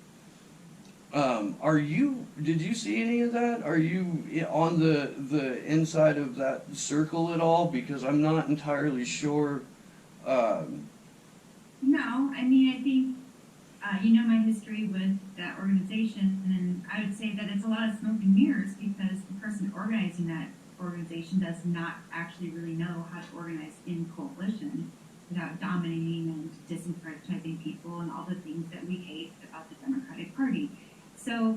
Did you see any of that? Are you on the inside of that circle at all? Because I'm not entirely sure. No, I mean, I think, you know, my history with that organization, and I would say that it's a lot of smoke and mirrors because the person organizing that organization does not actually really know how to organize in coalition without dominating and disenfranchising people and all the things that we hate about the Democratic Party. So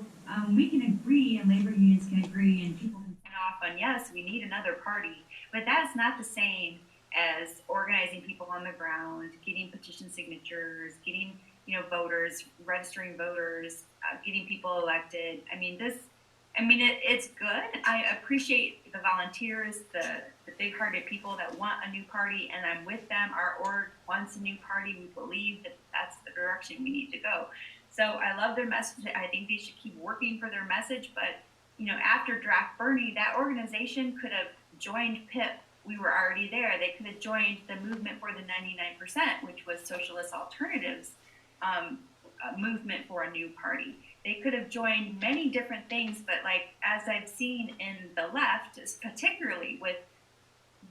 we can agree, and labor unions can agree, and people can sign off on, yes, we need another party, but that's not the same as organizing people on the ground, getting petition signatures, getting, you know, voters, registering voters, getting people elected. I mean, it's good. I appreciate the volunteers, the big-hearted people that want a new party, and I'm with them. Our org wants a new party. We believe that that's the direction we need to go. So I love their message. I think they should keep working for their message. But, you know, after Draft Bernie, that organization could have joined PIP. We were already there. They could have joined the Movement for the 99%, which was Socialist Alternatives movement for a new party. They could have joined many different things, but like, as I've seen in the left, particularly with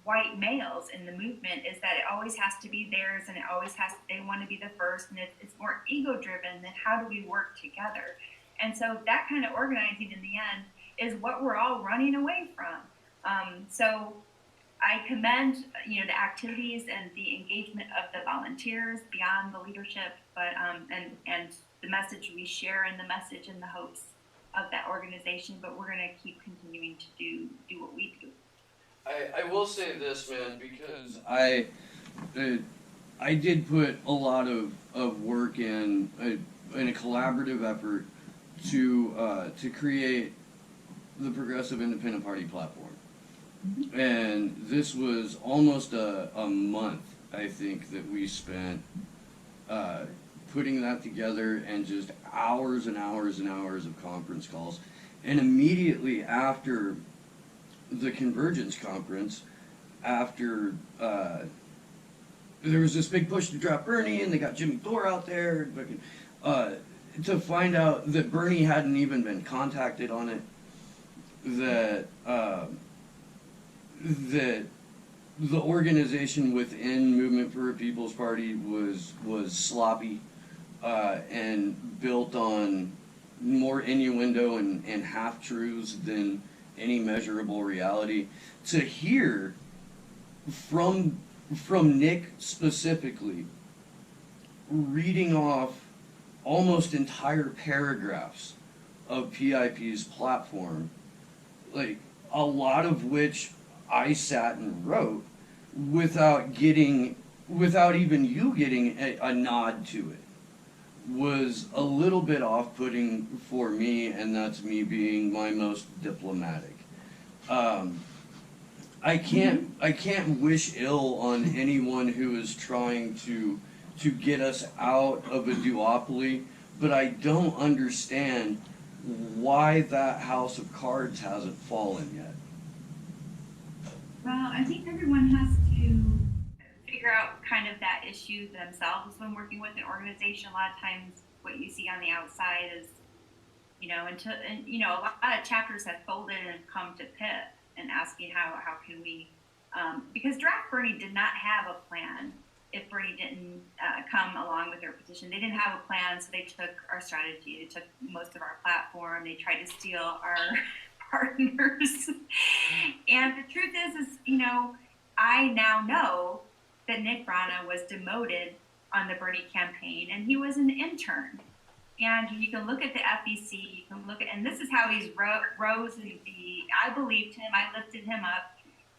white males in the movement, is that it always has to be theirs, and it always they want to be the first, and it's more ego driven than how do we work together. And so that kind of organizing in the end is what we're all running away from. So I commend, you know, the activities and the engagement of the volunteers beyond the leadership, but and the message we share, and the message and the hopes of that organization. But we're going to keep continuing to do what we do. I will say this, man, because I did put a lot of work in a collaborative effort to create the Progressive Independent Party platform. And this was almost a month, I think, that we spent putting that together and just hours and hours and hours of conference calls. And immediately after the Convergence conference, after there was this big push to drop Bernie, and they got Jimmy Dore out there, to find out that Bernie hadn't even been contacted on it, that that the organization within Movement for a People's Party was sloppy and built on more innuendo and half-truths than any measurable reality. To hear from Nick specifically reading off almost entire paragraphs of PIP's platform, like a lot of which I sat and wrote without even you getting a nod to it, was a little bit off-putting for me, and that's me being my most diplomatic. I can't wish ill on anyone who is trying to get us out of a duopoly, but I don't understand why that house of cards hasn't fallen yet. Well, I think everyone has to Figure out kind of that issue themselves when working with an organization. A lot of times what you see on the outside is, a lot of chapters have folded and come to PIP and asking how can we, because Draft Bernie did not have a plan. If Bernie didn't come along with their petition, they didn't have a plan, so they took our strategy, they took most of our platform, they tried to steal our partners. And the truth is, I now know that Nick Brana was demoted on the Bernie campaign, and he was an intern. And you can look at the FEC, you can look at, and this is how he's rose and I believed him, I lifted him up.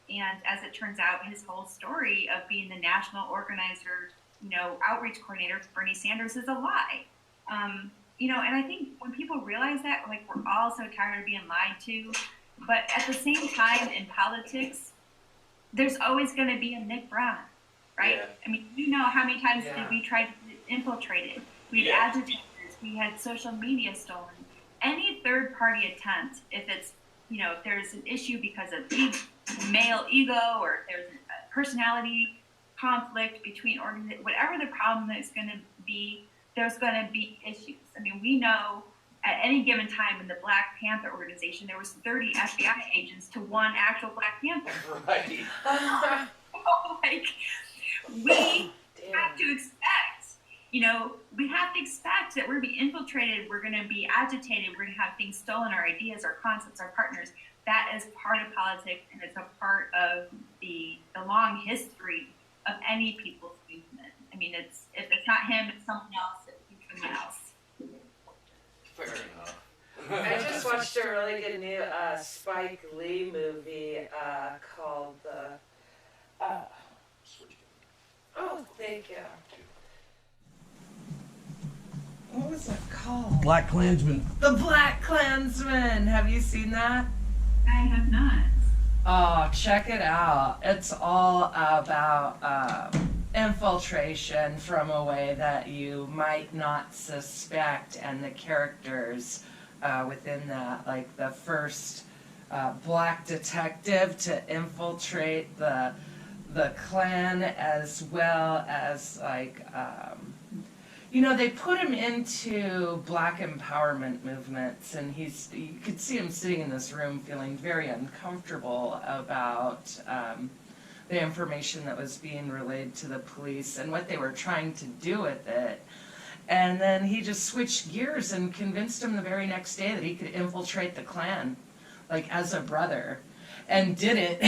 And as it turns out, his whole story of being the national organizer, outreach coordinator for Bernie Sanders is a lie. And I think when people realize that, like, we're all so tired of being lied to, but at the same time in politics, there's always going to be a Nick Brown, right? Yeah. I mean, how many times did we try to get infiltrated? We had agitators, we had social media stolen. Any third party attempt, if it's, if there's an issue because of male ego, or if there's a personality conflict between whatever the problem is going to be, there's going to be issues. I mean, we know at any given time in the Black Panther organization, there was 30 FBI agents to one actual Black Panther. Right. We have to expect, we have to expect that we're going to be infiltrated, we're going to be agitated, we're going to have things stolen, our ideas, our concepts, our partners. That is part of politics, and it's a part of the long history of any people's movement. I mean, if it's not him, it's someone else, it's someone else. Fair enough. I just watched a really good new Spike Lee movie called oh, thank you. What was it called? Black Klansman. The Black Klansman. Have you seen that? I have not. Oh, check it out. It's all about infiltration from a way that you might not suspect, and the characters within that, like the first black detective to infiltrate the Klan, as well as they put him into black empowerment movements, and you could see him sitting in this room feeling very uncomfortable about the information that was being relayed to the police and what they were trying to do with it. And then he just switched gears and convinced him the very next day that he could infiltrate the Klan, like as a brother. And did it,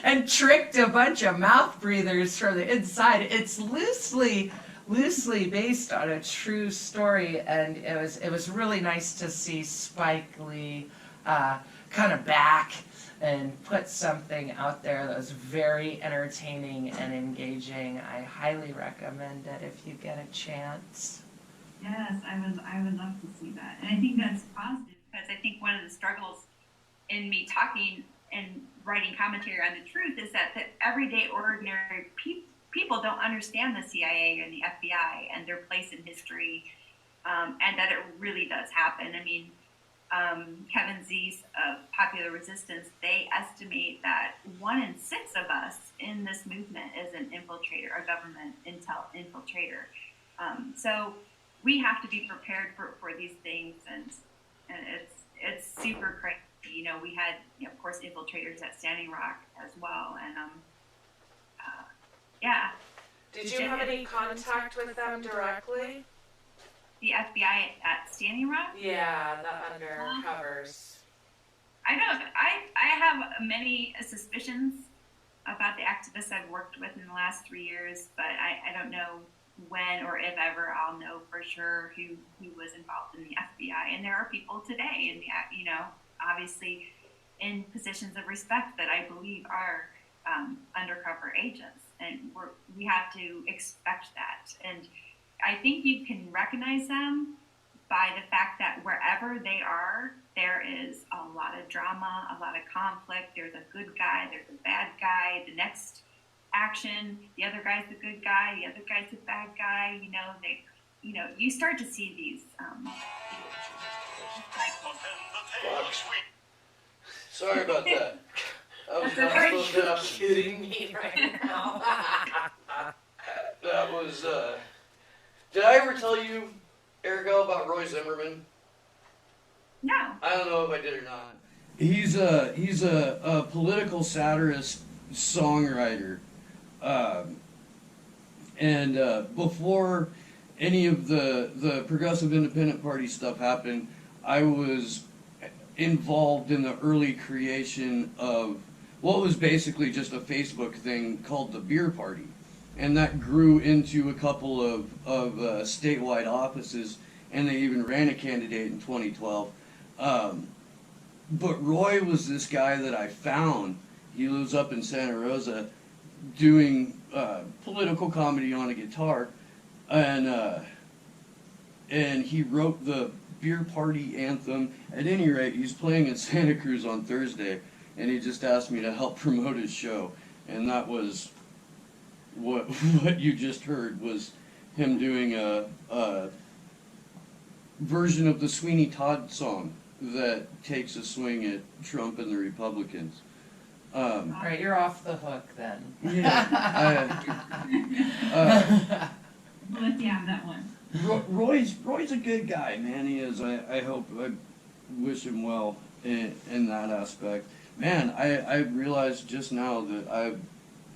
and tricked a bunch of mouth breathers from the inside. It's loosely based on a true story, and it was really nice to see Spike Lee kind of back and put something out there that was very entertaining and engaging. I highly recommend it if you get a chance. Yes, I would love to see that, and I think that's positive. Because I think one of the struggles in me talking and writing commentary on the truth is that the everyday ordinary people don't understand the CIA and the FBI and their place in history, and that it really does happen. I mean, Kevin Zeese of Popular Resistance, they estimate that 1 in 6 of us in this movement is an infiltrator, a government intel infiltrator. So we have to be prepared for these things, and it's super crazy. You know, we had, of course, infiltrators at Standing Rock as well, and yeah. Did you have any contact with them directly? The FBI at Standing Rock? Yeah, the undercovers. I know. I have many suspicions about the activists I've worked with in the last 3 years, but I don't know when or if ever I'll know for sure who was involved in the FBI. And there are people today in the, you know, obviously in positions of respect that I believe are undercover agents, and we have to expect that. And I think you can recognize them by the fact that wherever they are, there is a lot of drama, a lot of conflict. There's a good guy, there's a bad guy. The next action, the other guy's the good guy, the other guy's the bad guy. You start to see these. Sorry about that. I was not supposed to have Kidding me right now. That was, did I ever tell you, Araquel, about Roy Zimmerman? No. I don't know if I did or not. He's a political satirist songwriter. And before any of the Progressive Independent Party stuff happened, I was involved in the early creation of what was basically just a Facebook thing called the Beer Party. And that grew into a couple of statewide offices, and they even ran a candidate in 2012. But Roy was this guy that I found. He lives up in Santa Rosa doing political comedy on a guitar, and he wrote the Beer Party anthem. At any rate, he's playing in Santa Cruz on Thursday, and he just asked me to help promote his show, and that was what you just heard was him doing a version of the Sweeney Todd song that takes a swing at Trump and the Republicans. All right, you're off the hook then. Yeah. We'll let you have that one. Roy's a good guy, man. He is. I wish him well in that aspect. Man, I realized just now that I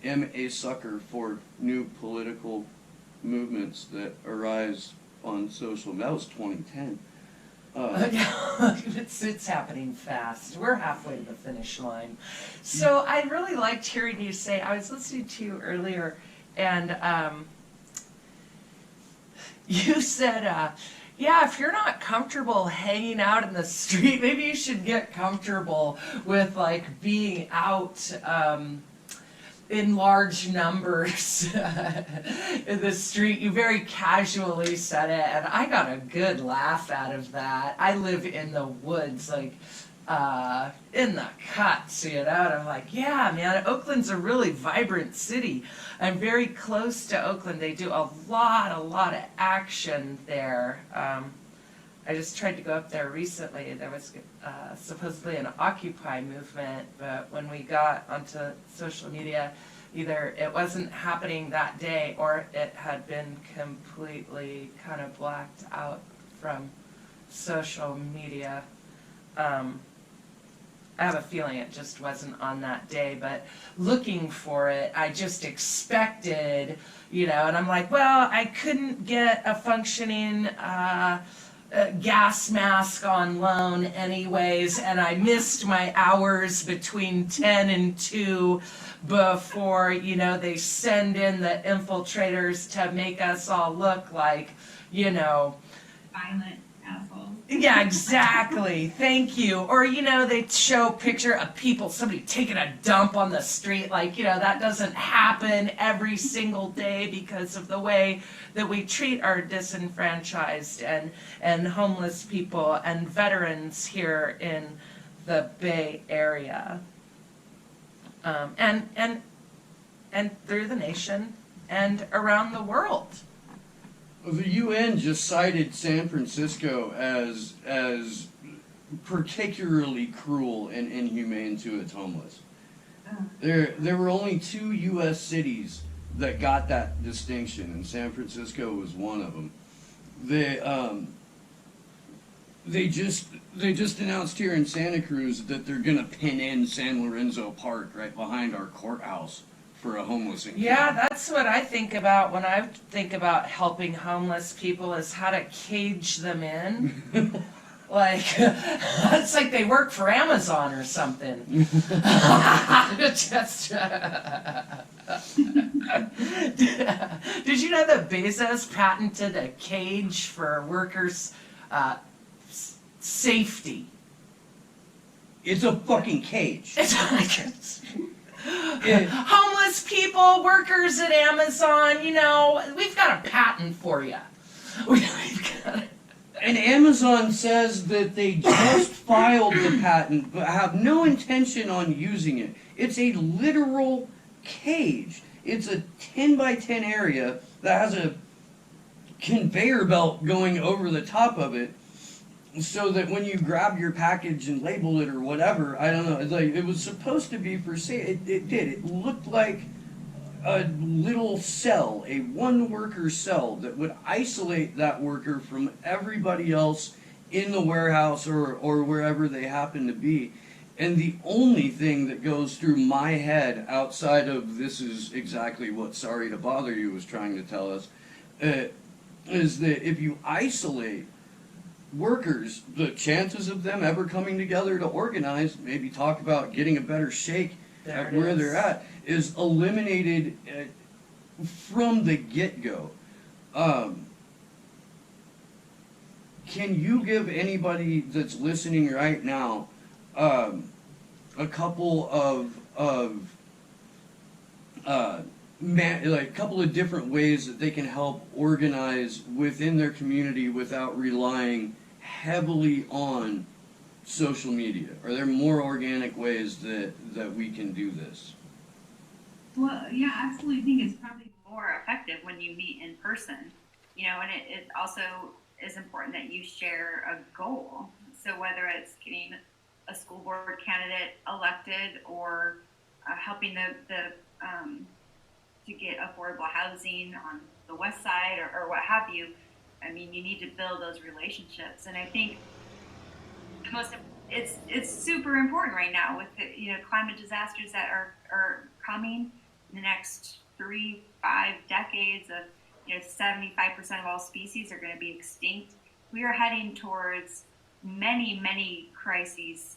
am a sucker for new political movements that arise on social. That was 2010. It's happening fast. We're halfway to the finish line. So I really liked hearing you say, I was listening to you earlier, and you said, yeah, if you're not comfortable hanging out in the street, maybe you should get comfortable with like being out in large numbers in the street. You very casually said it, and I got a good laugh out of that. I live in the woods, like in the cuts, you know, and I'm like, yeah, man, Oakland's a really vibrant city. I'm very close to Oakland. They do a lot of action there. I just tried to go up there recently. There was supposedly an Occupy movement, but when we got onto social media, either it wasn't happening that day or it had been completely kind of blacked out from social media. I have a feeling it just wasn't on that day, but looking for it, I just expected, you know, and I'm like, well, I couldn't get a functioning gas mask on loan anyways, and I missed my hours between 10 and 2 before, you know, they send in the infiltrators to make us all look like, you know, Violent assholes. yeah, exactly. Thank you. Or, you know, they show a picture of people, somebody taking a dump on the street. Like, you know, that doesn't happen every single day because of the way that we treat our disenfranchised and homeless people and veterans here in the Bay Area. And through the nation. and around the world. The UN just cited San Francisco as particularly cruel and inhumane to its homeless. There were only 2 U.S. cities that got that distinction, and San Francisco was one of them. They just announced here in Santa Cruz that they're gonna pin in San Lorenzo Park right behind our courthouse for a homeless encampment. Yeah, that's what I think about when I think about helping homeless people, is how to cage them in. Like, it's like they work for Amazon or something. Just, did you know that Bezos patented a cage for workers' safety? It's a fucking cage. It's like homeless people, workers at Amazon, you know, we've got a patent for you. We've got And Amazon says that they just filed the patent but have no intention on using it. It's a literal cage. It's a 10 by 10 area that has a conveyor belt going over the top of it, so that when you grab your package and label it or whatever, I don't know, like, it was supposed to be for sale. It did. It looked like a little cell, a one-worker cell that would isolate that worker from everybody else in the warehouse or wherever they happen to be. And the only thing that goes through my head outside of this is exactly what Sorry to Bother You was trying to tell us, is that if you isolate workers, the chances of them ever coming together to organize, maybe talk about getting a better shake at where they're at, is eliminated from the get-go. Can you give anybody that's listening right now a couple of like a couple of different ways that they can help organize within their community without relying heavily on social media? Are there more organic ways that we can do this? Well, yeah, I absolutely think it's probably more effective when you meet in person. You know, and it also is important that you share a goal. So whether it's getting a school board candidate elected or helping to get affordable housing on the west side or what have you, I mean, you need to build those relationships. And I think it's super important right now with the, climate disasters that are coming in the next 3-5 decades of 75% of all species are going to be extinct. We are heading towards many crises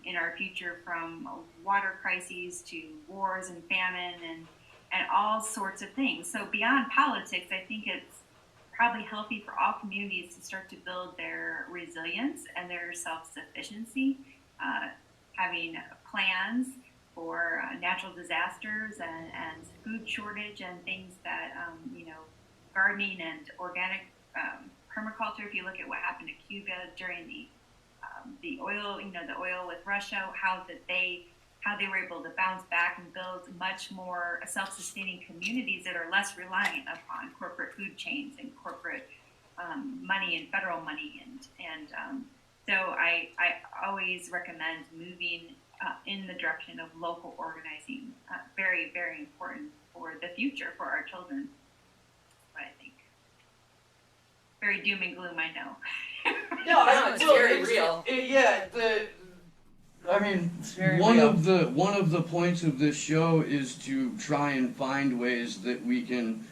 in our future, from water crises to wars and famine and all sorts of things. So beyond politics, I think it's probably healthy for all communities to start to build their resilience and their self-sufficiency, having plans for natural disasters and food shortage and things that, gardening and organic permaculture. If you look at what happened to Cuba during the oil, the oil with Russia, how they were able to bounce back and build much more self-sustaining communities that are less reliant upon corporate food chains and corporate money and federal money. And so I always recommend moving in the direction of local organizing. Very, very important for the future for our children. What I think. Very doom and gloom, I know. No, it's very real. I mean, one of the points of this show is to try and find ways that we can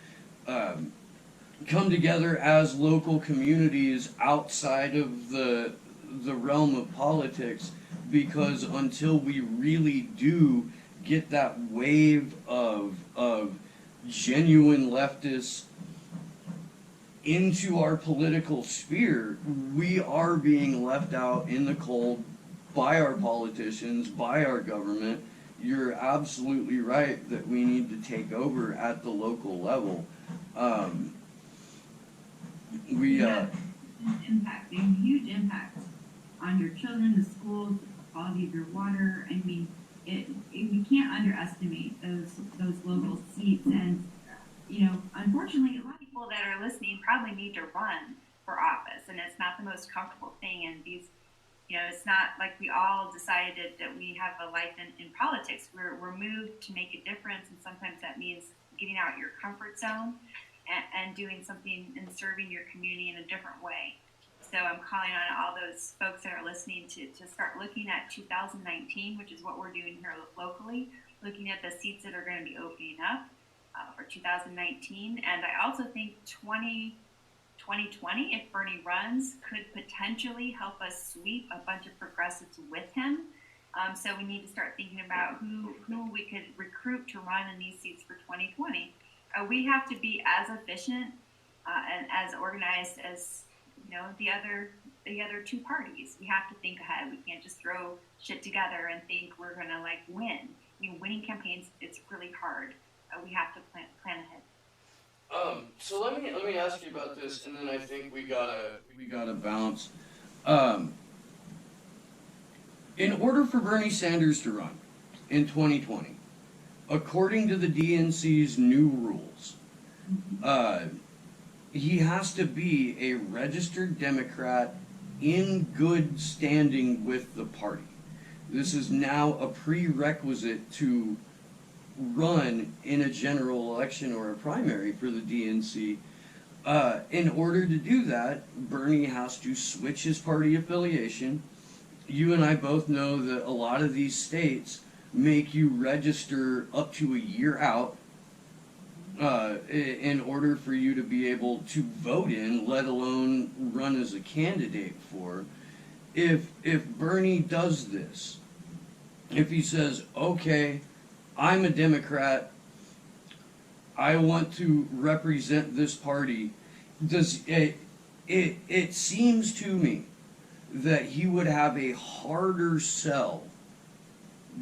come together as local communities outside of the realm of politics, because until we really do get that wave of genuine leftists into our political sphere, we are being left out in the cold by our politicians, by our government. You're absolutely right that we need to take over at the local level. Impact, a huge impact on your children, the schools, the quality of your water. I mean, we can't underestimate those local seats. And unfortunately, a lot of People that are listening probably need to run for office, and it's not the most comfortable thing. And these, it's not like we all decided that we have a life in politics. We're moved to make a difference, and sometimes that means getting out your comfort zone and doing something and serving your community in a different way. So I'm calling on all those folks that are listening to start looking at 2019, which is what we're doing here locally, looking at the seats that are going to be opening up for 2019. And I also think 2020, if Bernie runs, could potentially help us sweep a bunch of progressives with him. So we need to start thinking about who we could recruit to run in these seats for 2020. We have to be as efficient and as organized as the other two parties. We have to think ahead. We can't just throw shit together and think we're gonna win. Winning campaigns, it's really hard. We have to plan ahead. So let me ask you about this, and then I think we gotta bounce. In order for Bernie Sanders to run in 2020, according to the DNC's new rules, he has to be a registered Democrat in good standing with the party. This is now a prerequisite to run in a general election or a primary for the DNC. In order to do that, Bernie has to switch his party affiliation. You and I both know that a lot of these states make you register up to a year out in order for you to be able to vote in, let alone run as a candidate for. If Bernie does this, if he says, okay, I'm a Democrat, I want to represent this party, it seems to me that he would have a harder sell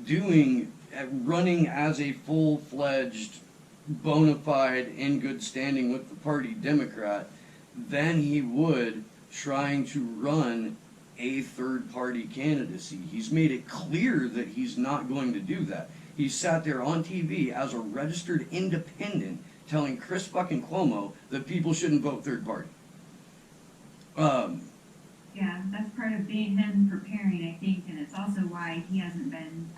running as a full-fledged, bona fide, in good standing with the party Democrat than he would trying to run a third-party candidacy. He's made it clear that he's not going to do that. He sat there on TV as a registered independent telling Chris fucking Cuomo that people shouldn't vote third party. Yeah, that's part of being him preparing, I think, and it's also why he hasn't been,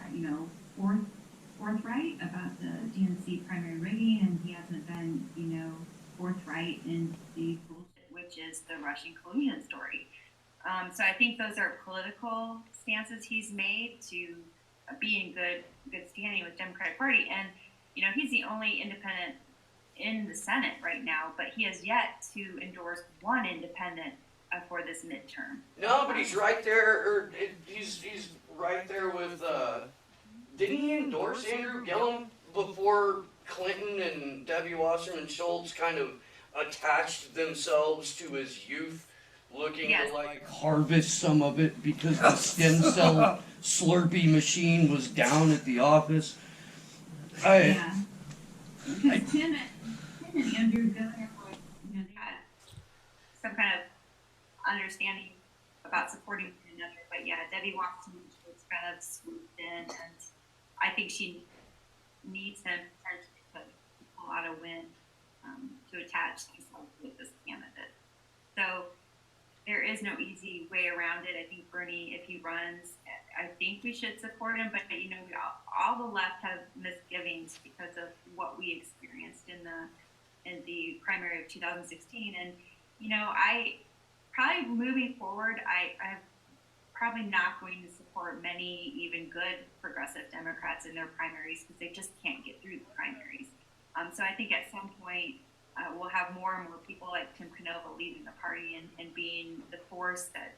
forthright about the DNC primary rigging, and he hasn't been, forthright in the bullshit, which is the Russian collusion story. So I think those are political stances he's made to be in good standing with the Democratic Party, and he's the only independent in the Senate right now, but he has yet to endorse one independent for this midterm. No, but he's right there, he's right there with, didn't he endorse Andrew Gillum before Clinton and Debbie Wasserman Schultz kind of attached themselves to his youth, looking to harvest some of it because the stem cell Slurpee machine was down at the office? Because Tim and Andrew Gillum, they had some kind of understanding about supporting one another, but Debbie Wasserman Schultz kind of swooped in, and I think she needs him potentially to pull out a win to attach themselves with this candidate. So there is no easy way around it. I think Bernie, if he runs, I think we should support him, but all the left have misgivings because of what we experienced in the primary of 2016, and I probably moving forward, I'm probably not going to support many even good progressive Democrats in their primaries because they just can't get through the primaries. So I think at some point we'll have more and more people like Tim Canova leading the party and being the force that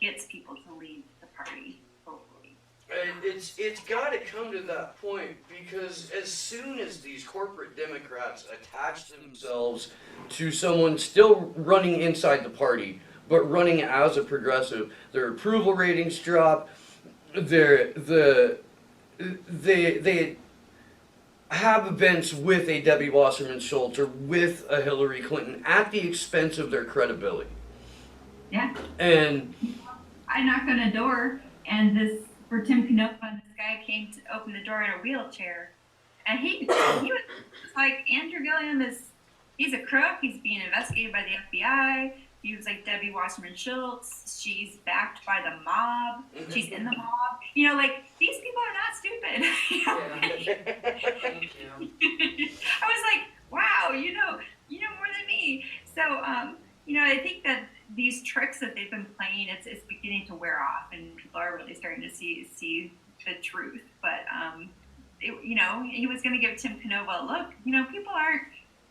gets people to leave the party, hopefully. And it's got to come to that point, because as soon as these corporate Democrats attach themselves to someone still running inside the party, but running as a progressive, their approval ratings drop. They have events with a Debbie Wasserman Schultz or with a Hillary Clinton at the expense of their credibility. Yeah. And I knocked on a door, and for Tim Canova, this guy came to open the door in a wheelchair, And he was like, Andrew Gilliam he's a crook. He's being investigated by the FBI. He was like Debbie Wasserman Schultz. She's backed by the mob. She's in the mob. You know, like, these people are not stupid. You know? Thank you. I was like, wow, you know more than me. So, you know, I think that these tricks that they've been playing, it's beginning to wear off, and people are really starting to see the truth. But, you know, he was going to give Tim Canova a look. You know,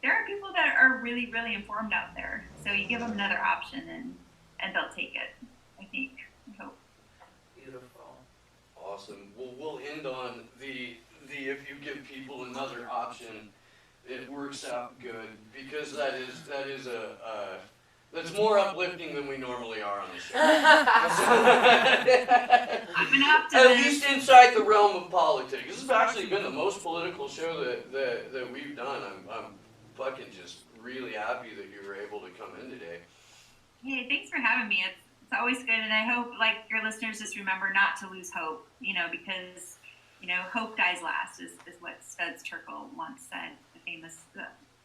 there are people that are really, really informed out there. So you give them another option, and they'll take it, I think. I hope. Beautiful. Awesome. Well, we'll end on the if you give people another option, it works out good, because that is that's more uplifting than we normally are on the show. I'm an optimist. At least inside the realm of politics. This has actually been the most political show that we've done. I'm fucking just really happy that you were able to come in today. Hey, thanks for having me. It's always good, and I hope, like, your listeners just remember not to lose hope, you know, because, you know, hope dies last is what Studs Terkel once said, the famous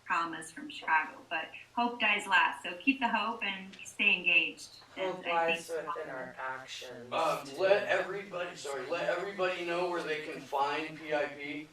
columnist from Chicago. But hope dies last, so keep the hope and stay engaged. Hope lies within our actions. Let everybody know where they can find PIP.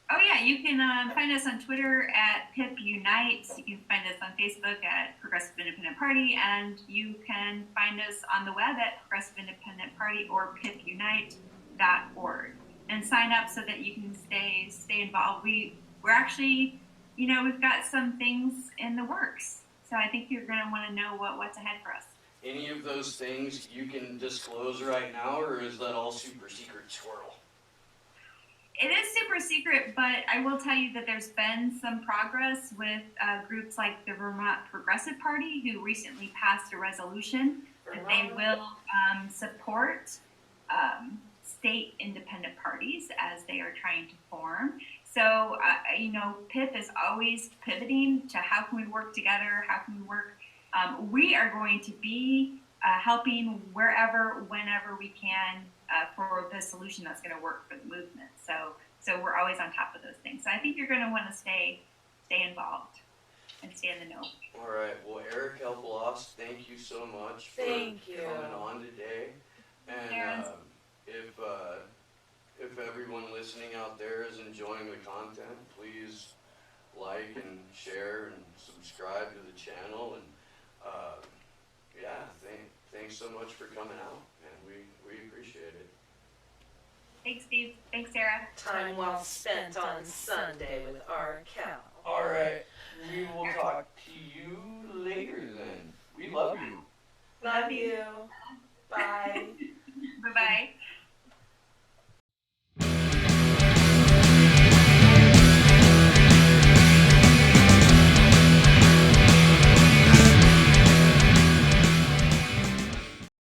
Oh yeah, you can find us on Twitter at PIP Unite. You can find us on Facebook at Progressive Independent Party, and you can find us on the web at Progressive Independent Party or pipunite.org. And sign up so that you can stay involved. We're actually, you know, we've got some things in the works, so I think you're going to want to know what's ahead for us. Any of those things you can disclose right now, or is that all super secret squirrel? It is super secret, but I will tell you that there's been some progress with groups like the Vermont Progressive Party, who recently passed a resolution that they will support state independent parties as they are trying to form. So, you know, PIP is always pivoting to how can we work together, how can we work. We are going to be helping wherever, whenever we can for the solution that's going to work for the movement. So we're always on top of those things. So I think you're going to want to stay involved and stay in the know. All right. Well, Araquel Bloss, thank you so much for coming on today. And if everyone listening out there is enjoying the content, please like and share and subscribe to the channel. And thanks so much for coming out, and we appreciate it. Thanks, Steve. Thanks, Sarah. Time well spent on Sunday with Araquel. All right. We will talk to you later then. We love you. Love you. Bye. Bye-bye.